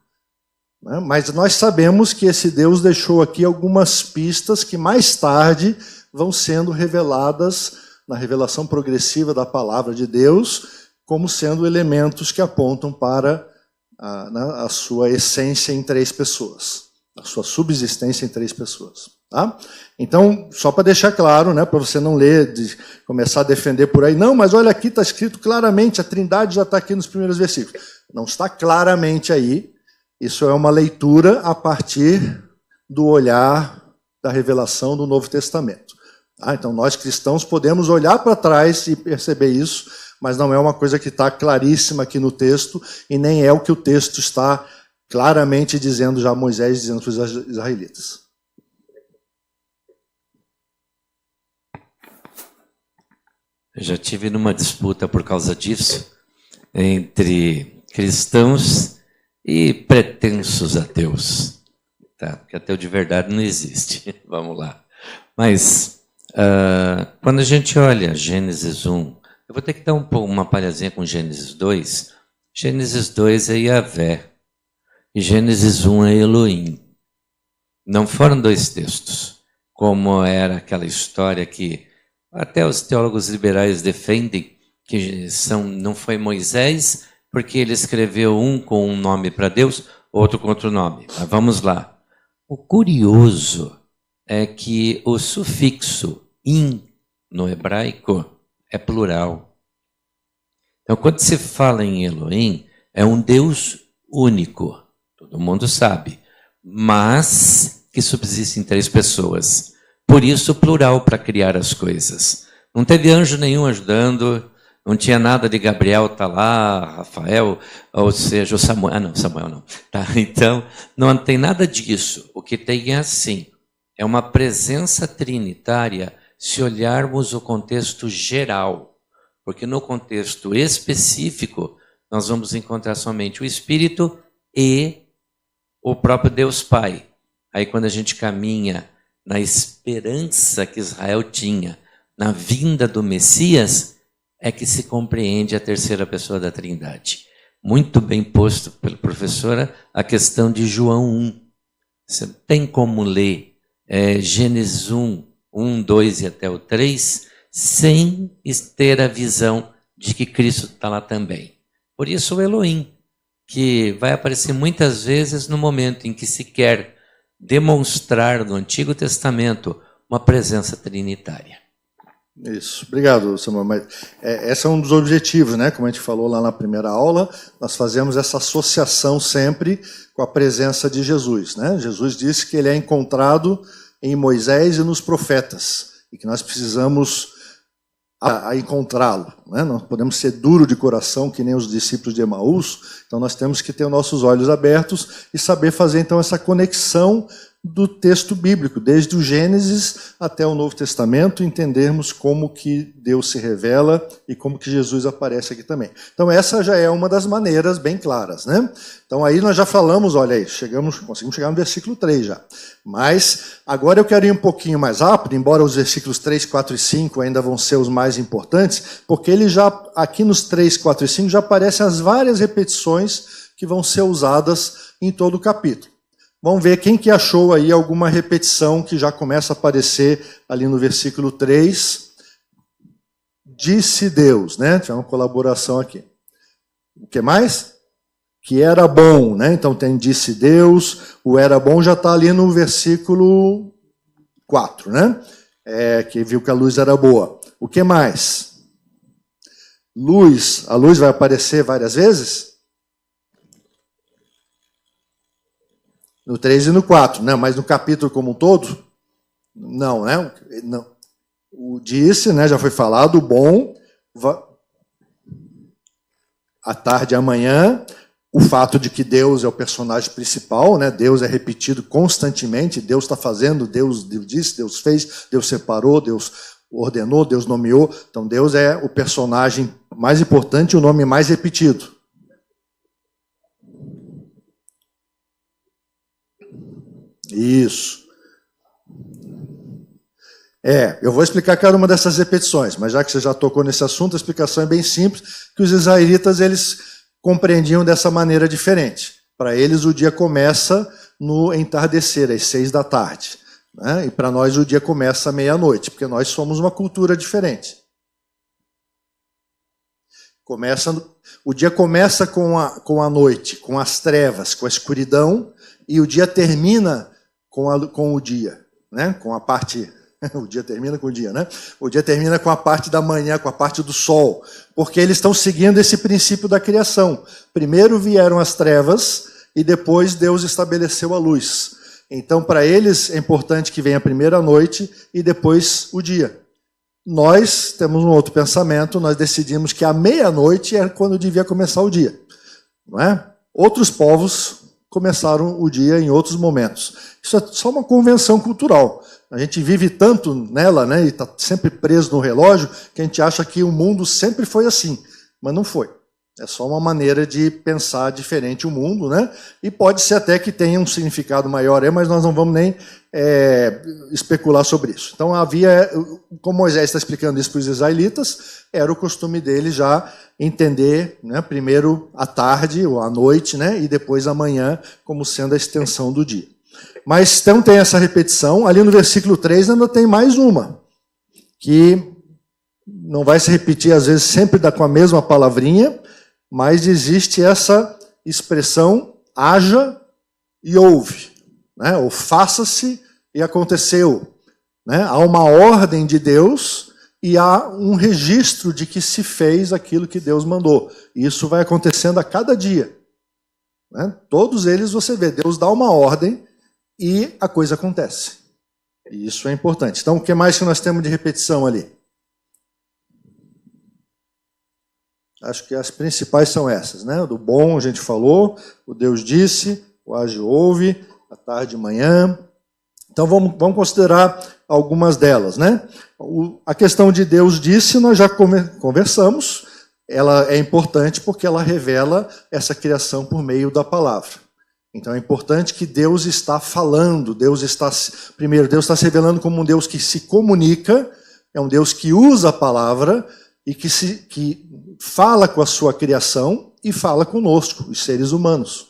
Mas nós sabemos que esse Deus deixou aqui algumas pistas que mais tarde vão sendo reveladas na revelação progressiva da palavra de Deus, como sendo elementos que apontam para a sua essência em três pessoas. a sua subsistência em 3 pessoas. Tá? Então, só para deixar claro, né, para você não ler, começar a defender por aí, não, mas olha aqui, está escrito claramente, a Trindade já está aqui nos primeiros versículos. Não está claramente aí, isso é uma leitura a partir do olhar da revelação do Novo Testamento. Tá? Então, nós cristãos podemos olhar para trás e perceber isso, mas não é uma coisa que está claríssima aqui no texto, e nem é o que o texto está claramente dizendo, já Moisés dizendo para os israelitas. Eu já tive numa disputa por causa disso, entre cristãos e pretensos ateus. Tá? Porque ateu de verdade não existe. Vamos lá. Mas, quando a gente olha Gênesis 1, eu vou ter que dar uma palhazinha com Gênesis 2. Gênesis 2 é Yahvé. E Gênesis 1 é Elohim. Não foram 2 textos, como era aquela história que até os teólogos liberais defendem, que não foi Moisés, porque ele escreveu um com um nome para Deus, outro com outro nome. Mas vamos lá. O curioso é que o sufixo in no hebraico é plural. Então, quando se fala em Elohim, é um Deus único, todo mundo sabe, mas que subsiste em 3 pessoas. Por isso, plural para criar as coisas. Não teve anjo nenhum ajudando, não tinha nada de Gabriel tá lá, Rafael, ou seja, o Samuel. Ah, não, Samuel não. Tá, então, não tem nada disso. O que tem é assim, é uma presença trinitária se olharmos o contexto geral. Porque no contexto específico, nós vamos encontrar somente o Espírito e o próprio Deus Pai. Aí quando a gente caminha na esperança que Israel tinha na vinda do Messias, é que se compreende a terceira pessoa da Trindade. Muito bem posto pela professora a questão de João 1. Você tem como ler Gênesis 1, 2 e até o 3, sem ter a visão de que Cristo está lá também. Por isso o Elohim, que vai aparecer muitas vezes no momento em que se quer demonstrar no Antigo Testamento uma presença trinitária. Isso, obrigado, Samuel. Mas, esse é um dos objetivos, né? Como a gente falou lá na primeira aula, nós fazemos essa associação sempre com a presença de Jesus. Né? Jesus disse que ele é encontrado em Moisés e nos profetas, e que nós precisamos a encontrá-lo. Né? Não podemos ser duro de coração, que nem os discípulos de Emaús, então nós temos que ter os nossos olhos abertos e saber fazer então essa conexão do texto bíblico, desde o Gênesis até o Novo Testamento, entendermos como que Deus se revela e como que Jesus aparece aqui também. Então essa já é uma das maneiras bem claras, né? Então aí nós já falamos, olha aí, conseguimos chegar no versículo 3 já. Mas agora eu quero ir um pouquinho mais rápido, embora os versículos 3, 4 e 5 ainda vão ser os mais importantes, porque ele já, aqui nos 3, 4 e 5, já aparecem as várias repetições que vão ser usadas em todo o capítulo. Vamos ver quem que achou aí alguma repetição que já começa a aparecer ali no versículo 3. Disse Deus, né? Tinha uma colaboração aqui. O que mais? Que era bom, né? Então tem disse Deus, o era bom já está ali no versículo 4, né? Que viu que a luz era boa. O que mais? Luz, a luz vai aparecer várias vezes? No 3 e no 4, né? Mas no capítulo como um todo? Não, né? Não. O disse, né? Já foi falado, o bom, à tarde e amanhã, o fato de que Deus é o personagem principal, né? Deus é repetido constantemente, Deus está fazendo, Deus disse, Deus fez, Deus separou, Deus ordenou, Deus nomeou. Então Deus é o personagem mais importante e o nome mais repetido. Isso. Eu vou explicar cada uma dessas repetições, mas já que você já tocou nesse assunto, a explicação é bem simples, que os israelitas eles compreendiam dessa maneira diferente. Para eles o dia começa no entardecer, às 6 da tarde. Né? E para nós o dia começa à meia-noite, porque nós somos uma cultura diferente. O dia começa com a noite, com as trevas, com a escuridão, e o dia termina com o dia, né? Com a parte... O dia termina com o dia, né? O dia termina com a parte da manhã, com a parte do sol, porque eles estão seguindo esse princípio da criação. Primeiro vieram as trevas e depois Deus estabeleceu a luz. Então, para eles é importante que venha primeiro a noite e depois o dia. Nós temos um outro pensamento, nós decidimos que a meia-noite é quando devia começar o dia, não é? Outros povos começaram o dia em outros momentos. Isso é só uma convenção cultural. A gente vive tanto nela, né, e está sempre preso no relógio, que a gente acha que o mundo sempre foi assim, mas não foi. É só uma maneira de pensar diferente o mundo, né? E pode ser até que tenha um significado maior, mas nós não vamos nem especular sobre isso. Então havia, como Moisés está explicando isso para os israelitas, era o costume deles já entender, né, primeiro a tarde ou a noite, né, e depois a manhã como sendo a extensão do dia. Mas então tem essa repetição, ali no versículo 3 ainda tem mais uma, que não vai se repetir às vezes sempre com a mesma palavrinha, mas existe essa expressão haja e ouve, né? Ou faça-se e aconteceu, né? Há uma ordem de Deus e há um registro de que se fez aquilo que Deus mandou. E isso vai acontecendo a cada dia, né? Todos eles você vê, Deus dá uma ordem e a coisa acontece. E isso é importante. Então, o que mais que nós temos de repetição ali? Acho que as principais são essas, né? Do bom a gente falou, o Deus disse, o age ouve, a tarde e manhã. Então vamos considerar algumas delas, né? A questão de Deus disse, nós já conversamos, ela é importante porque ela revela essa criação por meio da palavra. Então é importante que Deus está falando, Deus está se revelando como um Deus que se comunica, é um Deus que usa a palavra e que fala com a sua criação e fala conosco, os seres humanos,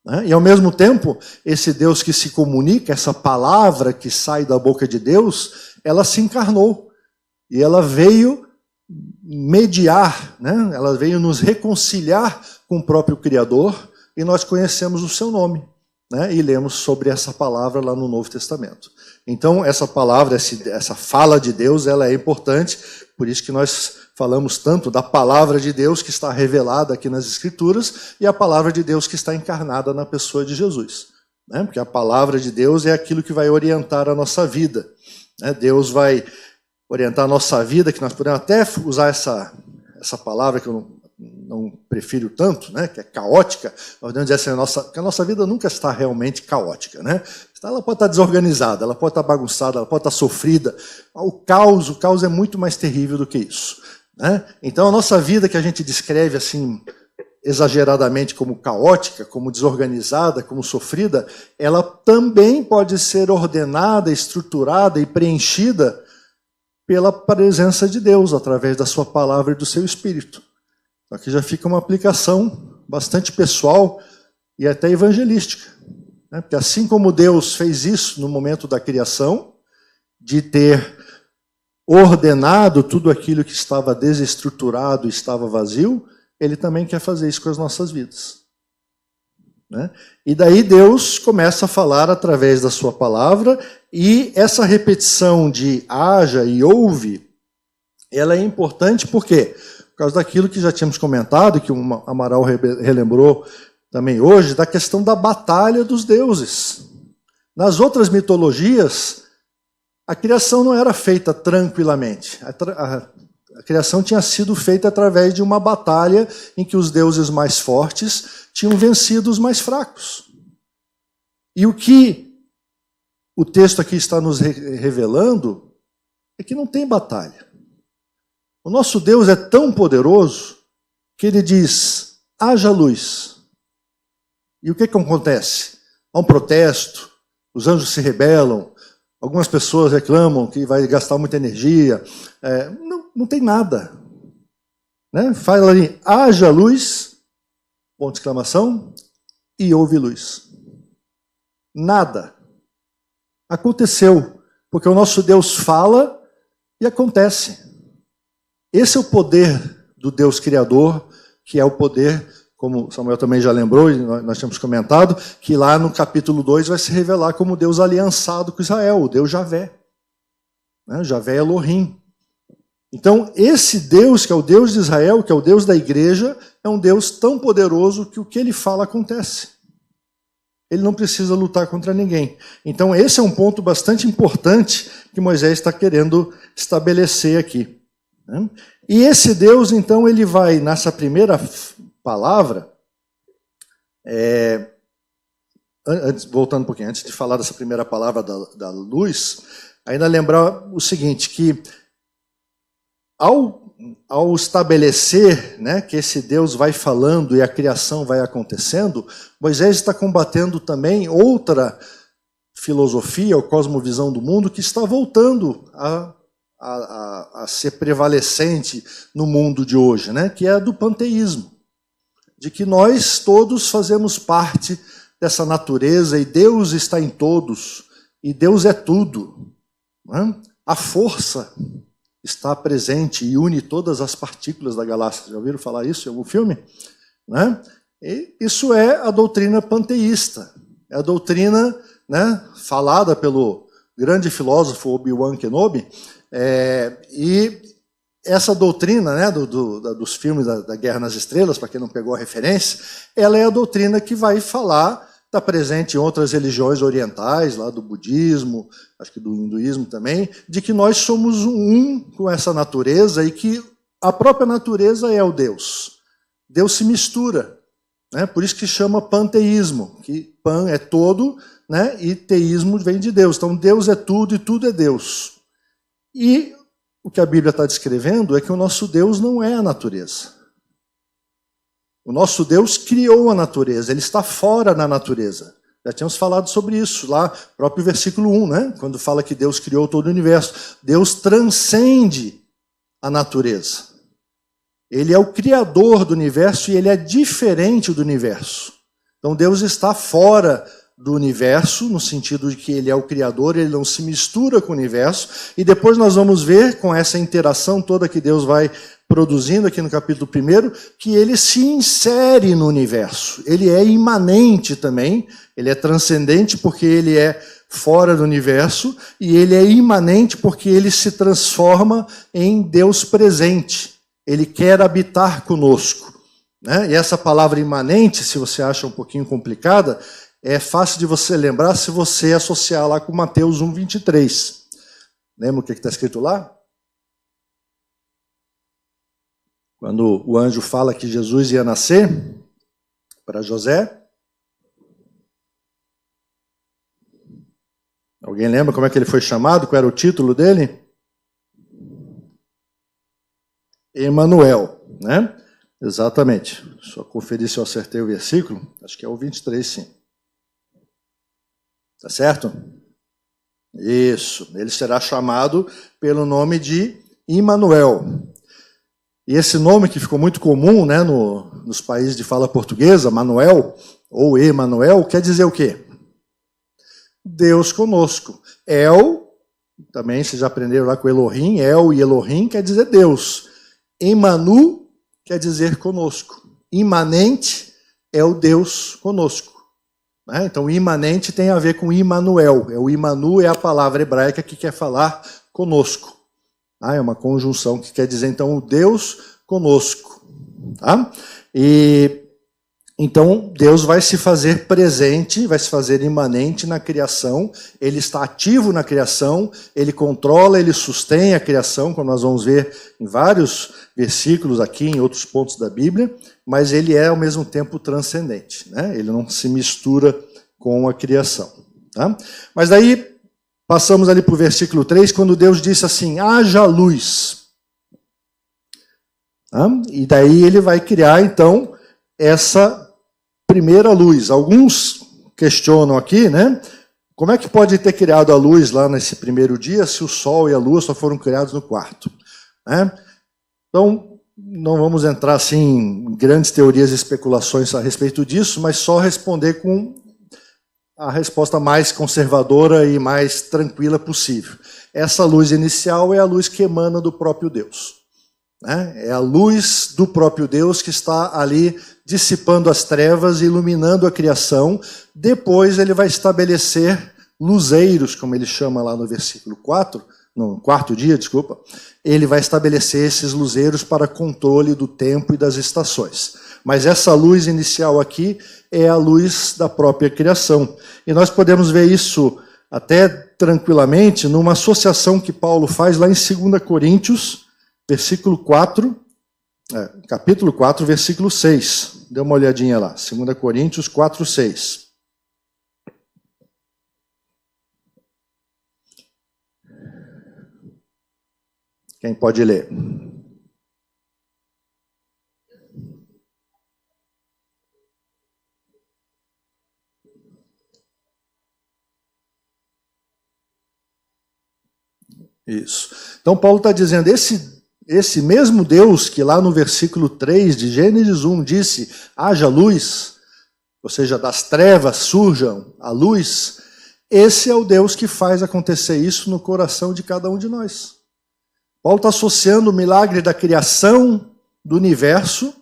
né? E ao mesmo tempo, esse Deus que se comunica, essa palavra que sai da boca de Deus, ela se encarnou e ela veio mediar, né? Ela veio nos reconciliar com o próprio Criador e nós conhecemos o seu nome, né? E lemos sobre essa palavra lá no Novo Testamento. Então, essa palavra, essa fala de Deus, ela é importante, por isso que nós falamos tanto da palavra de Deus que está revelada aqui nas Escrituras e a palavra de Deus que está encarnada na pessoa de Jesus, né? Porque a palavra de Deus é aquilo que vai orientar a nossa vida, né? Deus vai orientar a nossa vida, que nós podemos até usar essa palavra que eu não prefiro tanto, né, que é caótica. Nós podemos dizer assim, que a nossa vida nunca está realmente caótica, né? Ela pode estar desorganizada, ela pode estar bagunçada, ela pode estar sofrida. O caos é muito mais terrível do que isso, né? Então a nossa vida que a gente descreve assim exageradamente como caótica, como desorganizada, como sofrida, ela também pode ser ordenada, estruturada e preenchida pela presença de Deus através da sua palavra e do seu Espírito. Aqui já fica uma aplicação bastante pessoal e até evangelística, né? Porque assim como Deus fez isso no momento da criação, de ter ordenado tudo aquilo que estava desestruturado e estava vazio, Ele também quer fazer isso com as nossas vidas, né? E daí Deus começa a falar através da sua palavra, e essa repetição de haja e ouve, ela é importante porque por causa daquilo que já tínhamos comentado, que o Amaral relembrou também hoje, da questão da batalha dos deuses. Nas outras mitologias, a criação não era feita tranquilamente. A criação tinha sido feita através de uma batalha em que os deuses mais fortes tinham vencido os mais fracos. E o que o texto aqui está nos revelando é que não tem batalha. O nosso Deus é tão poderoso que Ele diz, haja luz. E o que acontece? Há um protesto, os anjos se rebelam, algumas pessoas reclamam que vai gastar muita energia. Não tem nada, né? Fala ali, haja luz, ponto de exclamação, e houve luz. Nada. Aconteceu, porque o nosso Deus fala e acontece. Esse é o poder do Deus Criador, que é o poder como Samuel também já lembrou, e nós tínhamos comentado, que lá no capítulo 2 vai se revelar como Deus aliançado com Israel, o Deus Javé. Né? Javé Elohim. Então, esse Deus, que é o Deus de Israel, que é o Deus da igreja, é um Deus tão poderoso que o que ele fala acontece. Ele não precisa lutar contra ninguém. Então, esse é um ponto bastante importante que Moisés está querendo estabelecer aqui. Né? E esse Deus, então, ele vai, nessa primeira palavra, voltando um pouquinho, antes de falar dessa primeira palavra da luz, ainda lembrar o seguinte, que ao estabelecer, né, que esse Deus vai falando e a criação vai acontecendo, Moisés está combatendo também outra filosofia ou cosmovisão do mundo que está voltando a ser prevalecente no mundo de hoje, né, que é a do panteísmo, de que nós todos fazemos parte dessa natureza e Deus está em todos, e Deus é tudo. Né? A força está presente e une todas as partículas da galáxia. Já ouviram falar isso em algum filme? Né? E isso é a doutrina panteísta. É a doutrina, né, falada pelo grande filósofo Obi-Wan Kenobi. E essa doutrina, né, dos filmes da Guerra nas Estrelas, para quem não pegou a referência, ela é a doutrina que vai falar, está presente em outras religiões orientais, lá do budismo, acho que do hinduísmo também, de que nós somos um com essa natureza e que a própria natureza é o Deus. Deus se mistura, né? Por isso que chama panteísmo, que pan é todo, né? E teísmo vem de Deus. Então Deus é tudo e tudo é Deus. E o que a Bíblia está descrevendo é que o nosso Deus não é a natureza. O nosso Deus criou a natureza, ele está fora da natureza. Já tínhamos falado sobre isso lá, próprio versículo 1, né? Quando fala que Deus criou todo o universo. Deus transcende a natureza. Ele é o criador do universo e ele é diferente do universo. Então Deus está fora do universo, no sentido de que ele é o criador, ele não se mistura com o universo. E depois nós vamos ver, com essa interação toda que Deus vai produzindo aqui no capítulo 1, que ele se insere no universo. Ele é imanente também, ele é transcendente porque ele é fora do universo, e ele é imanente porque ele se transforma em Deus presente. Ele quer habitar conosco. Né? E essa palavra imanente, se você acha um pouquinho complicada, é fácil de você lembrar se você associar lá com Mateus 1:23. Lembra o que está escrito lá? Quando o anjo fala que Jesus ia nascer para José. Alguém lembra como é que ele foi chamado? Qual era o título dele? Emanuel, né? Exatamente. Só conferir se eu acertei o versículo. Acho que é o 23, sim. Tá certo? Isso. Ele será chamado pelo nome de Emanuel. E esse nome que ficou muito comum, né, nos países de fala portuguesa, Manuel ou Emanuel, quer dizer o quê? Deus conosco. El, também vocês já aprenderam lá com Elohim, El e Elohim quer dizer Deus. Emanu quer dizer conosco. Imanente é o Deus conosco. Né? Então, imanente tem a ver com Imanuel. O Imanu é a palavra hebraica que quer falar conosco. É uma conjunção que quer dizer, então, o Deus conosco. Tá? E então, Deus vai se fazer presente, vai se fazer imanente na criação, ele está ativo na criação, ele controla, ele sustém a criação, como nós vamos ver em vários versículos aqui, em outros pontos da Bíblia, mas ele é, ao mesmo tempo, transcendente. Né? Ele não se mistura com a criação. Tá? Mas daí, passamos ali para o versículo 3, quando Deus disse assim, haja luz. Tá? E daí ele vai criar, então, essa primeira luz. Alguns questionam aqui, né? Como é que pode ter criado a luz lá nesse primeiro dia se o sol e a lua só foram criados no quarto? Né? Então, não vamos entrar assim, em grandes teorias e especulações a respeito disso, mas só responder com a resposta mais conservadora e mais tranquila possível. Essa luz inicial é a luz que emana do próprio Deus. É a luz do próprio Deus que está ali dissipando as trevas, iluminando a criação. Depois ele vai estabelecer luzeiros, como ele chama lá no versículo 4, no quarto dia, desculpa. Ele vai estabelecer esses luzeiros para controle do tempo e das estações. Mas essa luz inicial aqui é a luz da própria criação. E nós podemos ver isso até tranquilamente numa associação que Paulo faz lá em 2 Coríntios, capítulo 4, versículo 6. Dê uma olhadinha lá. 2 Coríntios 4, 6. Quem pode ler? Isso. Então Paulo está dizendo, esse mesmo Deus que lá no versículo 3 de Gênesis 1 disse, haja luz, ou seja, das trevas surjam a luz, esse é o Deus que faz acontecer isso no coração de cada um de nós. Paulo está associando o milagre da criação do universo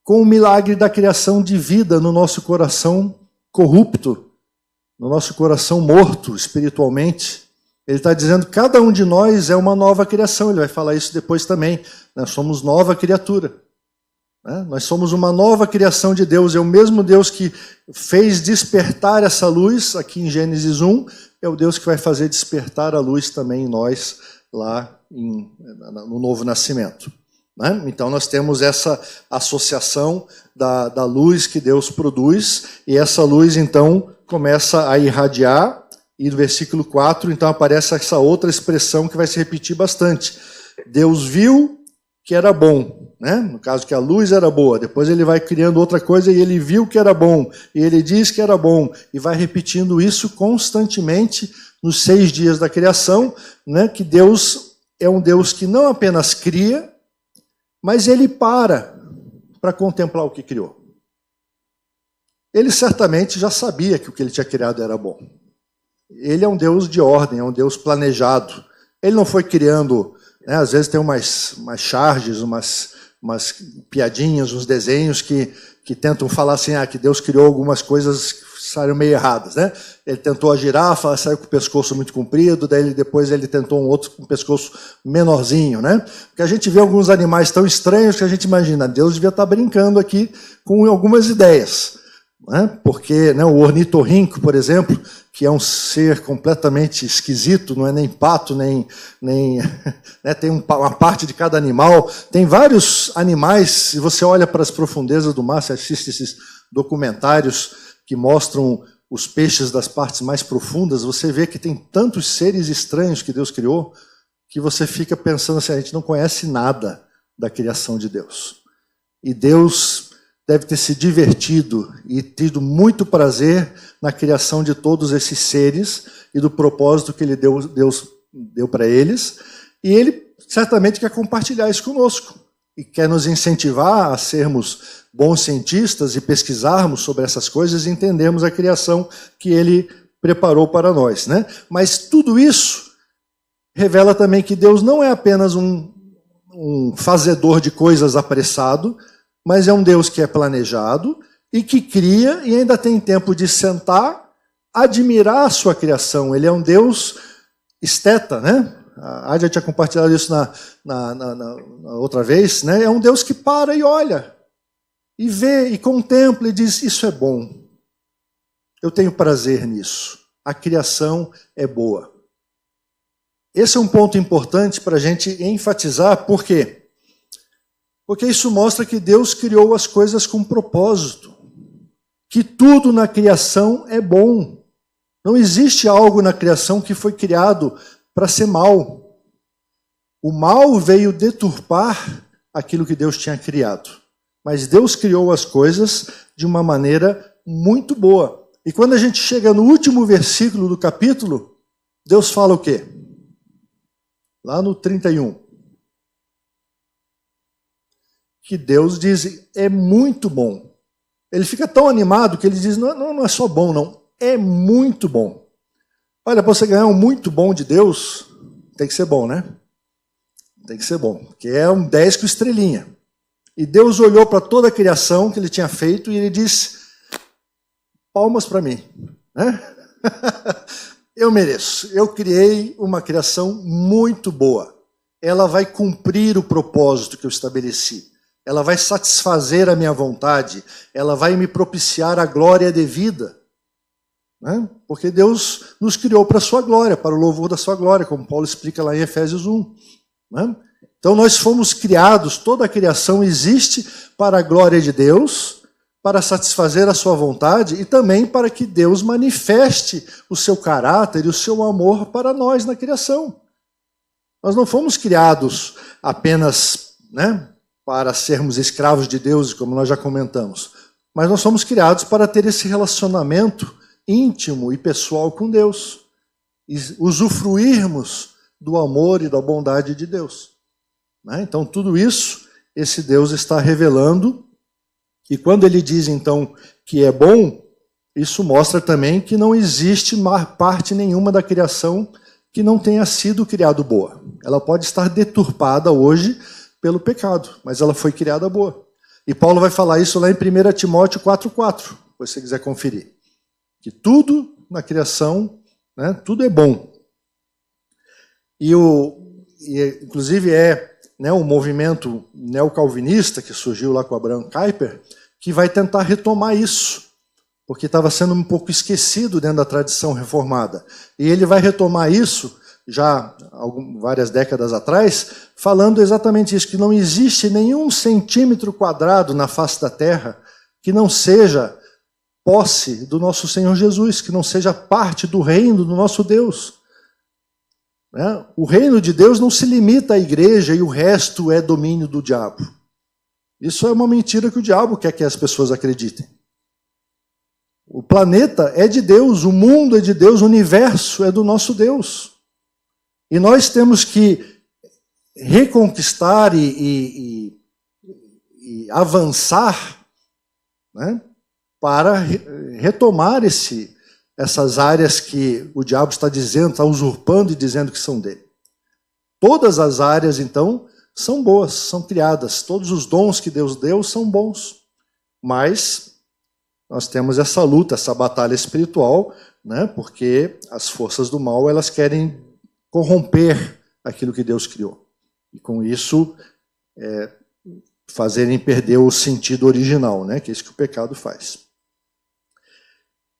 com o milagre da criação de vida no nosso coração corrupto, no nosso coração morto espiritualmente. Ele está dizendo que cada um de nós é uma nova criação. Ele vai falar isso depois também. Nós somos nova criatura. Nós somos uma nova criação de Deus. É o mesmo Deus que fez despertar essa luz, aqui em Gênesis 1, é o Deus que vai fazer despertar a luz também em nós, lá no novo nascimento. Então nós temos essa associação da luz que Deus produz, e essa luz então começa a irradiar. E no versículo 4, então, aparece essa outra expressão que vai se repetir bastante. Deus viu que era bom, no caso que a luz era boa. Depois ele vai criando outra coisa e ele viu que era bom. E ele diz que era bom. E vai repetindo isso constantemente nos 6 dias da criação, que Deus é um Deus que não apenas cria, mas ele para contemplar o que criou. Ele certamente já sabia que o que ele tinha criado era bom. Ele é um Deus de ordem, é um Deus planejado. Ele não foi criando, às vezes tem umas charges, umas piadinhas, uns desenhos que tentam falar assim, que Deus criou algumas coisas que saíram meio erradas. Ele tentou a girafa, saiu com o pescoço muito comprido, depois ele tentou um outro com o pescoço menorzinho. Porque a gente vê alguns animais tão estranhos que a gente imagina, Deus devia estar brincando aqui com algumas ideias. Porque o ornitorrinco, por exemplo, que é um ser completamente esquisito, não é nem pato, nem tem uma parte de cada animal. Tem vários animais, se você olha para as profundezas do mar, você assiste esses documentários que mostram os peixes das partes mais profundas, você vê que tem tantos seres estranhos que Deus criou, que você fica pensando assim, a gente não conhece nada da criação de Deus. E Deus deve ter se divertido e tido muito prazer na criação de todos esses seres e do propósito que Deus deu para eles. E ele certamente quer compartilhar isso conosco e quer nos incentivar a sermos bons cientistas e pesquisarmos sobre essas coisas e entendermos a criação que ele preparou para nós. Mas tudo isso revela também que Deus não é apenas um fazedor de coisas apressado, mas é um Deus que é planejado e que cria e ainda tem tempo de sentar, admirar a sua criação. Ele é um Deus esteta, A Ádia tinha compartilhado isso na outra vez, É um Deus que para e olha, e vê, e contempla, e diz, isso é bom. Eu tenho prazer nisso. A criação é boa. Esse é um ponto importante para a gente enfatizar, por quê? Porque isso mostra que Deus criou as coisas com propósito. Que tudo na criação é bom. Não existe algo na criação que foi criado para ser mal. O mal veio deturpar aquilo que Deus tinha criado. Mas Deus criou as coisas de uma maneira muito boa. E quando a gente chega no último versículo do capítulo, Deus fala o quê? Lá no 31. Que Deus diz, é muito bom. Ele fica tão animado que ele diz, não é só bom, não. É muito bom. Olha, para você ganhar um muito bom de Deus, tem que ser bom, Tem que ser bom, porque é um 10 com estrelinha. E Deus olhou para toda a criação que ele tinha feito e ele disse, palmas para mim. Né? Eu mereço. Eu criei uma criação muito boa. Ela vai cumprir o propósito que eu estabeleci. Ela vai satisfazer a minha vontade. Ela vai me propiciar a glória devida. Né? Porque Deus nos criou para a sua glória, para o louvor da sua glória, como Paulo explica lá em Efésios 1. Né? Então nós fomos criados, toda a criação existe para a glória de Deus, para satisfazer a sua vontade e também para que Deus manifeste o seu caráter e o seu amor para nós na criação. Nós não fomos criados apenas, né, para sermos escravos de Deus, como nós já comentamos, mas nós somos criados para ter esse relacionamento íntimo e pessoal com Deus, e usufruirmos do amor e da bondade de Deus. Né? Então, tudo isso, esse Deus está revelando, e quando ele diz, então, que é bom, isso mostra também que não existe parte nenhuma da criação que não tenha sido criado boa. Ela pode estar deturpada hoje pelo pecado, mas ela foi criada boa. E Paulo vai falar isso lá em 1 Timóteo 4,4, se você quiser conferir. Que tudo na criação, né, tudo é bom. Inclusive um movimento neocalvinista que surgiu lá com Abraham Kuyper, que vai tentar retomar isso, porque estava sendo um pouco esquecido dentro da tradição reformada. E ele vai retomar isso, já várias décadas atrás, falando exatamente isso, que não existe nenhum centímetro quadrado na face da terra que não seja posse do nosso Senhor Jesus, que não seja parte do reino do nosso Deus. Né? O reino de Deus não se limita à igreja e o resto é domínio do diabo. Isso é uma mentira que o diabo quer que as pessoas acreditem. O planeta é de Deus, o mundo é de Deus, o universo é do nosso Deus. E nós temos que reconquistar e avançar, né, para retomar essas áreas que o diabo está dizendo, está usurpando e dizendo que são dele. Todas as áreas, então, são boas, são criadas. Todos os dons que Deus deu são bons. Mas nós temos essa luta, essa batalha espiritual, né, porque as forças do mal elas querem corromper aquilo que Deus criou. E com isso, fazerem perder o sentido original, né, que é isso que o pecado faz.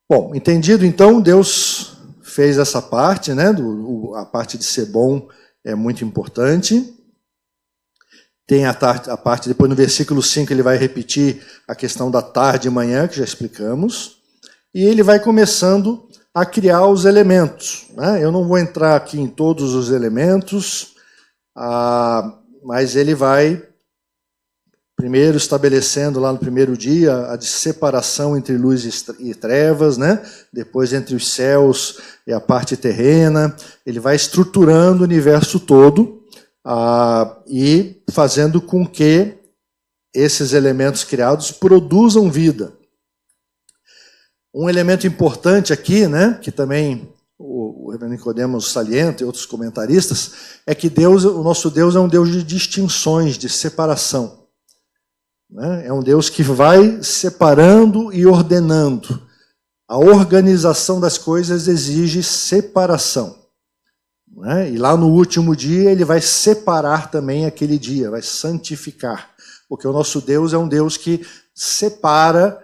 Bom, entendido então, Deus fez essa parte, né? A parte de ser bom é muito importante. Tem a parte, depois no versículo 5 ele vai repetir a questão da tarde e manhã, que já explicamos. E ele vai começando a criar os elementos. Né? Eu não vou entrar aqui em todos os elementos, mas ele vai primeiro estabelecendo lá no primeiro dia a separação entre luz e trevas, né? Depois entre os céus e a parte terrena. Ele vai estruturando o universo todo e fazendo com que esses elementos criados produzam vida. Um elemento importante aqui, né, que também o reverendo Nicodemos salienta e outros comentaristas, é que o nosso Deus é um Deus de distinções, de separação. É um Deus que vai separando e ordenando. A organização das coisas exige separação. E lá no último dia ele vai separar também aquele dia, vai santificar. Porque o nosso Deus é um Deus que separa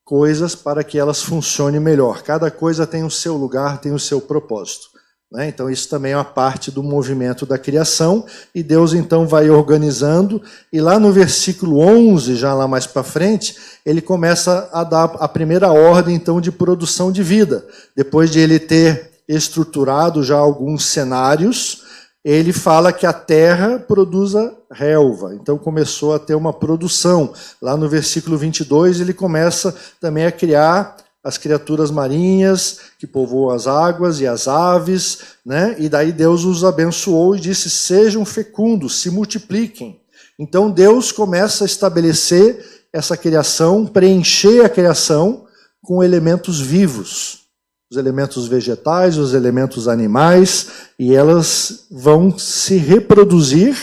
coisas para que elas funcionem melhor. Cada coisa tem o seu lugar, tem o seu propósito. Então isso também é uma parte do movimento da criação, e Deus então vai organizando, e lá no versículo 11, já lá mais para frente, ele começa a dar a primeira ordem então de produção de vida. Depois de ele ter estruturado já alguns cenários, ele fala que a terra produza relva. Então começou a ter uma produção. Lá no versículo 22 ele começa também a criar as criaturas marinhas que povoam as águas e as aves, né? E daí Deus os abençoou e disse, sejam fecundos, se multipliquem. Então Deus começa a estabelecer essa criação, preencher a criação com elementos vivos. Os elementos vegetais, os elementos animais, e elas vão se reproduzir,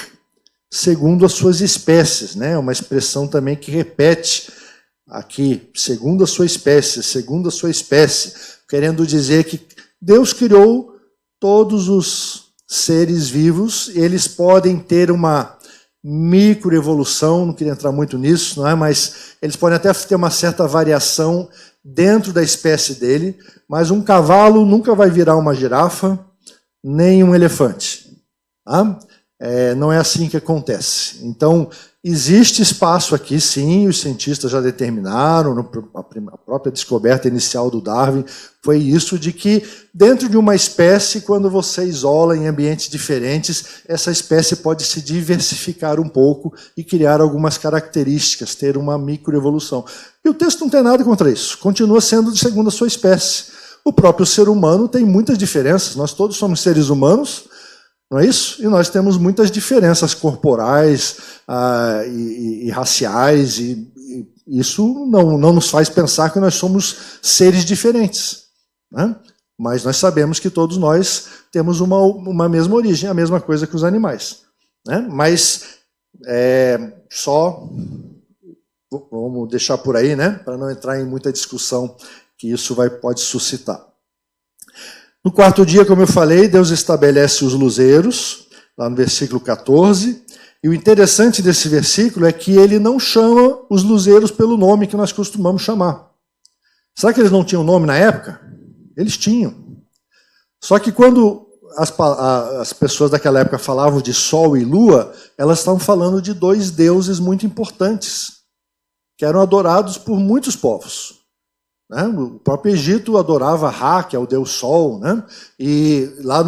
segundo as suas espécies, né? Uma expressão também que repete aqui, segundo a sua espécie, querendo dizer que Deus criou todos os seres vivos, eles podem ter uma microevolução, não queria entrar muito nisso, não é? Mas eles podem até ter uma certa variação dentro da espécie dele, mas um cavalo nunca vai virar uma girafa, nem um elefante. Tá? Não é assim que acontece. Então, existe espaço aqui, sim, os cientistas já determinaram, a própria descoberta inicial do Darwin foi isso, de que dentro de uma espécie, quando você isola em ambientes diferentes, essa espécie pode se diversificar um pouco e criar algumas características, ter uma microevolução. E o texto não tem nada contra isso, continua sendo segundo a sua espécie. O próprio ser humano tem muitas diferenças, nós todos somos seres humanos, não é isso? E nós temos muitas diferenças corporais e raciais, e isso não nos faz pensar que nós somos seres diferentes. Né? Mas nós sabemos que todos nós temos uma mesma origem, a mesma coisa que os animais. Né? Mas vamos deixar por aí, né? Para não entrar em muita discussão que isso pode suscitar. No quarto dia, como eu falei, Deus estabelece os luzeiros, lá no versículo 14, e o interessante desse versículo é que ele não chama os luzeiros pelo nome que nós costumamos chamar. Será que eles não tinham nome na época? Eles tinham. Só que quando as pessoas daquela época falavam de sol e lua, elas estavam falando de dois deuses muito importantes, que eram adorados por muitos povos. O próprio Egito adorava Ra, que é o deus Sol, né? E lá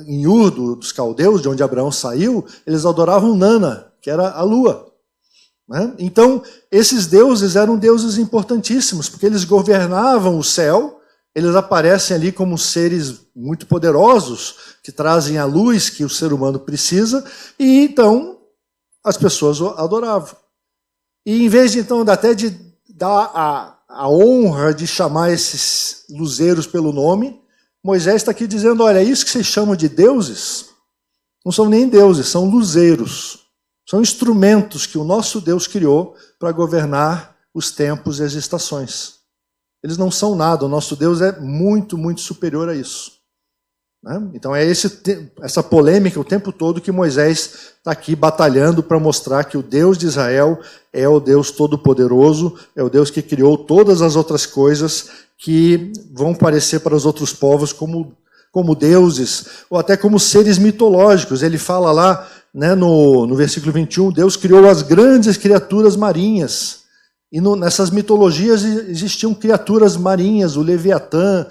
em Ur, dos caldeus, de onde Abraão saiu, eles adoravam Nana, que era a lua. Né? Então, esses deuses eram deuses importantíssimos, porque eles governavam o céu, eles aparecem ali como seres muito poderosos, que trazem a luz que o ser humano precisa, e então as pessoas o adoravam. E em vez de, então, até de dar a honra de chamar esses luzeiros pelo nome, Moisés está aqui dizendo, olha, isso que vocês chamam de deuses, não são nem deuses, são luzeiros. São instrumentos que o nosso Deus criou para governar os tempos e as estações. Eles não são nada, o nosso Deus é muito, muito superior a isso. Né? Então é essa polêmica o tempo todo que Moisés está aqui batalhando para mostrar que o Deus de Israel é o Deus todo-poderoso, é o Deus que criou todas as outras coisas que vão parecer para os outros povos como deuses, ou até como seres mitológicos. Ele fala lá, né, no versículo 21, Deus criou as grandes criaturas marinhas. E nessas mitologias existiam criaturas marinhas, o Leviatã,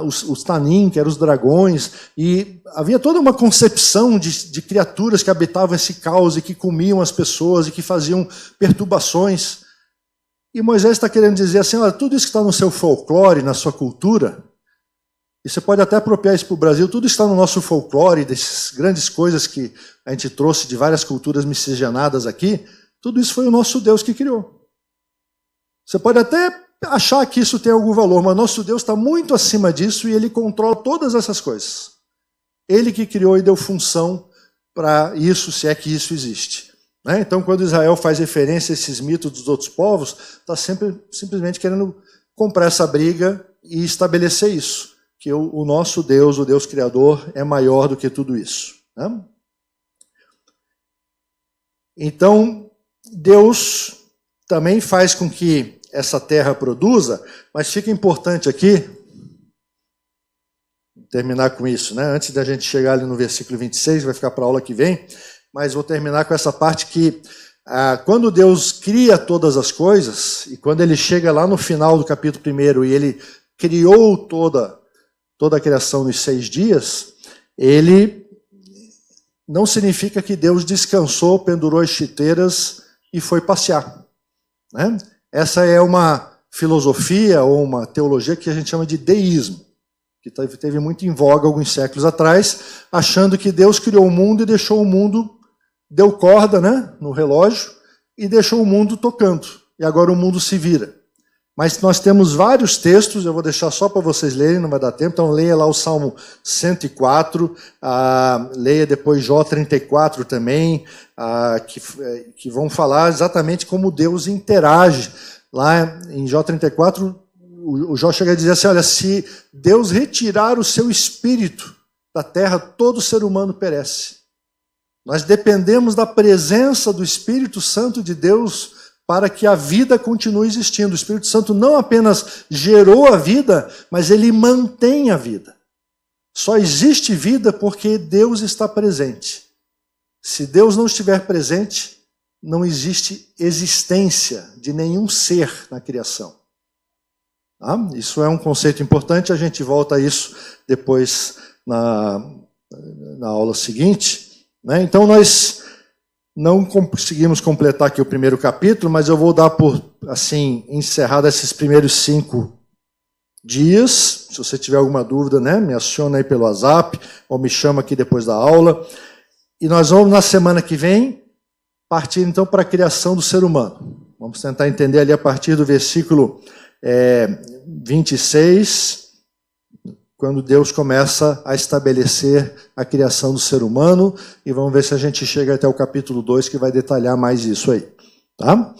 os Tanim, que eram os dragões, e havia toda uma concepção de criaturas que habitavam esse caos e que comiam as pessoas e que faziam perturbações. E Moisés está querendo dizer assim, olha, tudo isso que está no seu folclore, na sua cultura, e você pode até apropriar isso para o Brasil, tudo está no nosso folclore, dessas grandes coisas que a gente trouxe de várias culturas miscigenadas aqui, tudo isso foi o nosso Deus que criou. Você pode até achar que isso tem algum valor, mas nosso Deus está muito acima disso e Ele controla todas essas coisas. Ele que criou e deu função para isso, se é que isso existe. Né? Então, quando Israel faz referência a esses mitos dos outros povos, está simplesmente querendo comprar essa briga e estabelecer isso, que o nosso Deus, o Deus Criador, é maior do que tudo isso. Né? Então, Deus também faz com que essa terra produza, mas fica importante aqui, terminar com isso, né? Antes da gente chegar ali no versículo 26, vai ficar para a aula que vem, mas vou terminar com essa parte que, quando Deus cria todas as coisas, e quando ele chega lá no final do capítulo 1, e ele criou toda a criação nos 6 dias, ele não significa que Deus descansou, pendurou as chuteiras e foi passear. Né? Essa é uma filosofia ou uma teologia que a gente chama de deísmo, que teve muito em voga alguns séculos atrás, achando que Deus criou o mundo e deixou o mundo, deu corda, né, no relógio, e deixou o mundo tocando. E agora o mundo se vira. Mas nós temos vários textos, eu vou deixar só para vocês lerem, não vai dar tempo, então leia lá o Salmo 104, leia depois Jó 34 também, que vão falar exatamente como Deus interage. Lá em Jó 34, o Jó chega a dizer assim, olha, se Deus retirar o seu espírito da terra, todo ser humano perece. Nós dependemos da presença do Espírito Santo de Deus para que a vida continue existindo. O Espírito Santo não apenas gerou a vida, mas ele mantém a vida. Só existe vida porque Deus está presente. Se Deus não estiver presente, não existe existência de nenhum ser na criação. Isso é um conceito importante, a gente volta a isso depois na aula seguinte. Então nós não conseguimos completar aqui o primeiro capítulo, mas eu vou dar por, assim, encerrado esses primeiros 5 dias. Se você tiver alguma dúvida, né, me aciona aí pelo WhatsApp, ou me chama aqui depois da aula. E nós vamos, na semana que vem, partir então para a criação do ser humano. Vamos tentar entender ali a partir do versículo 26, quando Deus começa a estabelecer a criação do ser humano, e vamos ver se a gente chega até o capítulo 2, que vai detalhar mais isso aí. Tá?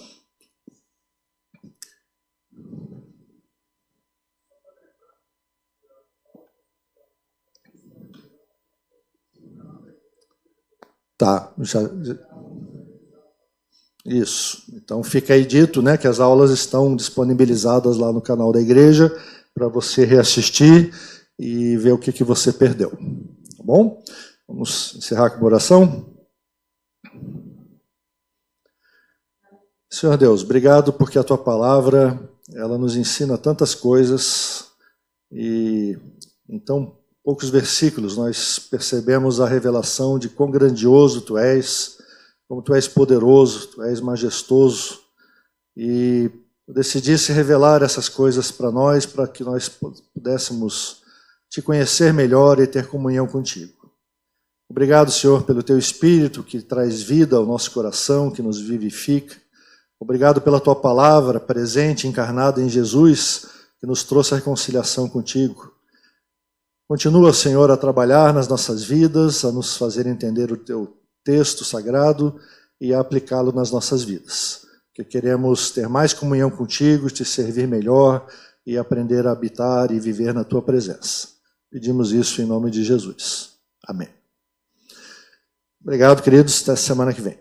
Tá. Isso. Então fica aí dito, né, que as aulas estão disponibilizadas lá no canal da igreja, para você reassistir e ver o que você perdeu. Tá bom? Vamos encerrar com uma oração. Senhor Deus, obrigado porque a Tua palavra, ela nos ensina tantas coisas e em tão poucos versículos nós percebemos a revelação de quão grandioso Tu és, como Tu és poderoso, Tu és majestoso, e decidisse revelar essas coisas para nós, para que nós pudéssemos Te conhecer melhor e ter comunhão contigo. Obrigado, Senhor, pelo Teu Espírito que traz vida ao nosso coração, que nos vivifica. Obrigado pela Tua palavra presente, encarnada em Jesus, que nos trouxe a reconciliação contigo. Continua, Senhor, a trabalhar nas nossas vidas, a nos fazer entender o Teu texto sagrado e a aplicá-lo nas nossas vidas. Que queremos ter mais comunhão contigo, Te servir melhor e aprender a habitar e viver na Tua presença. Pedimos isso em nome de Jesus. Amém. Obrigado, queridos. Até semana que vem.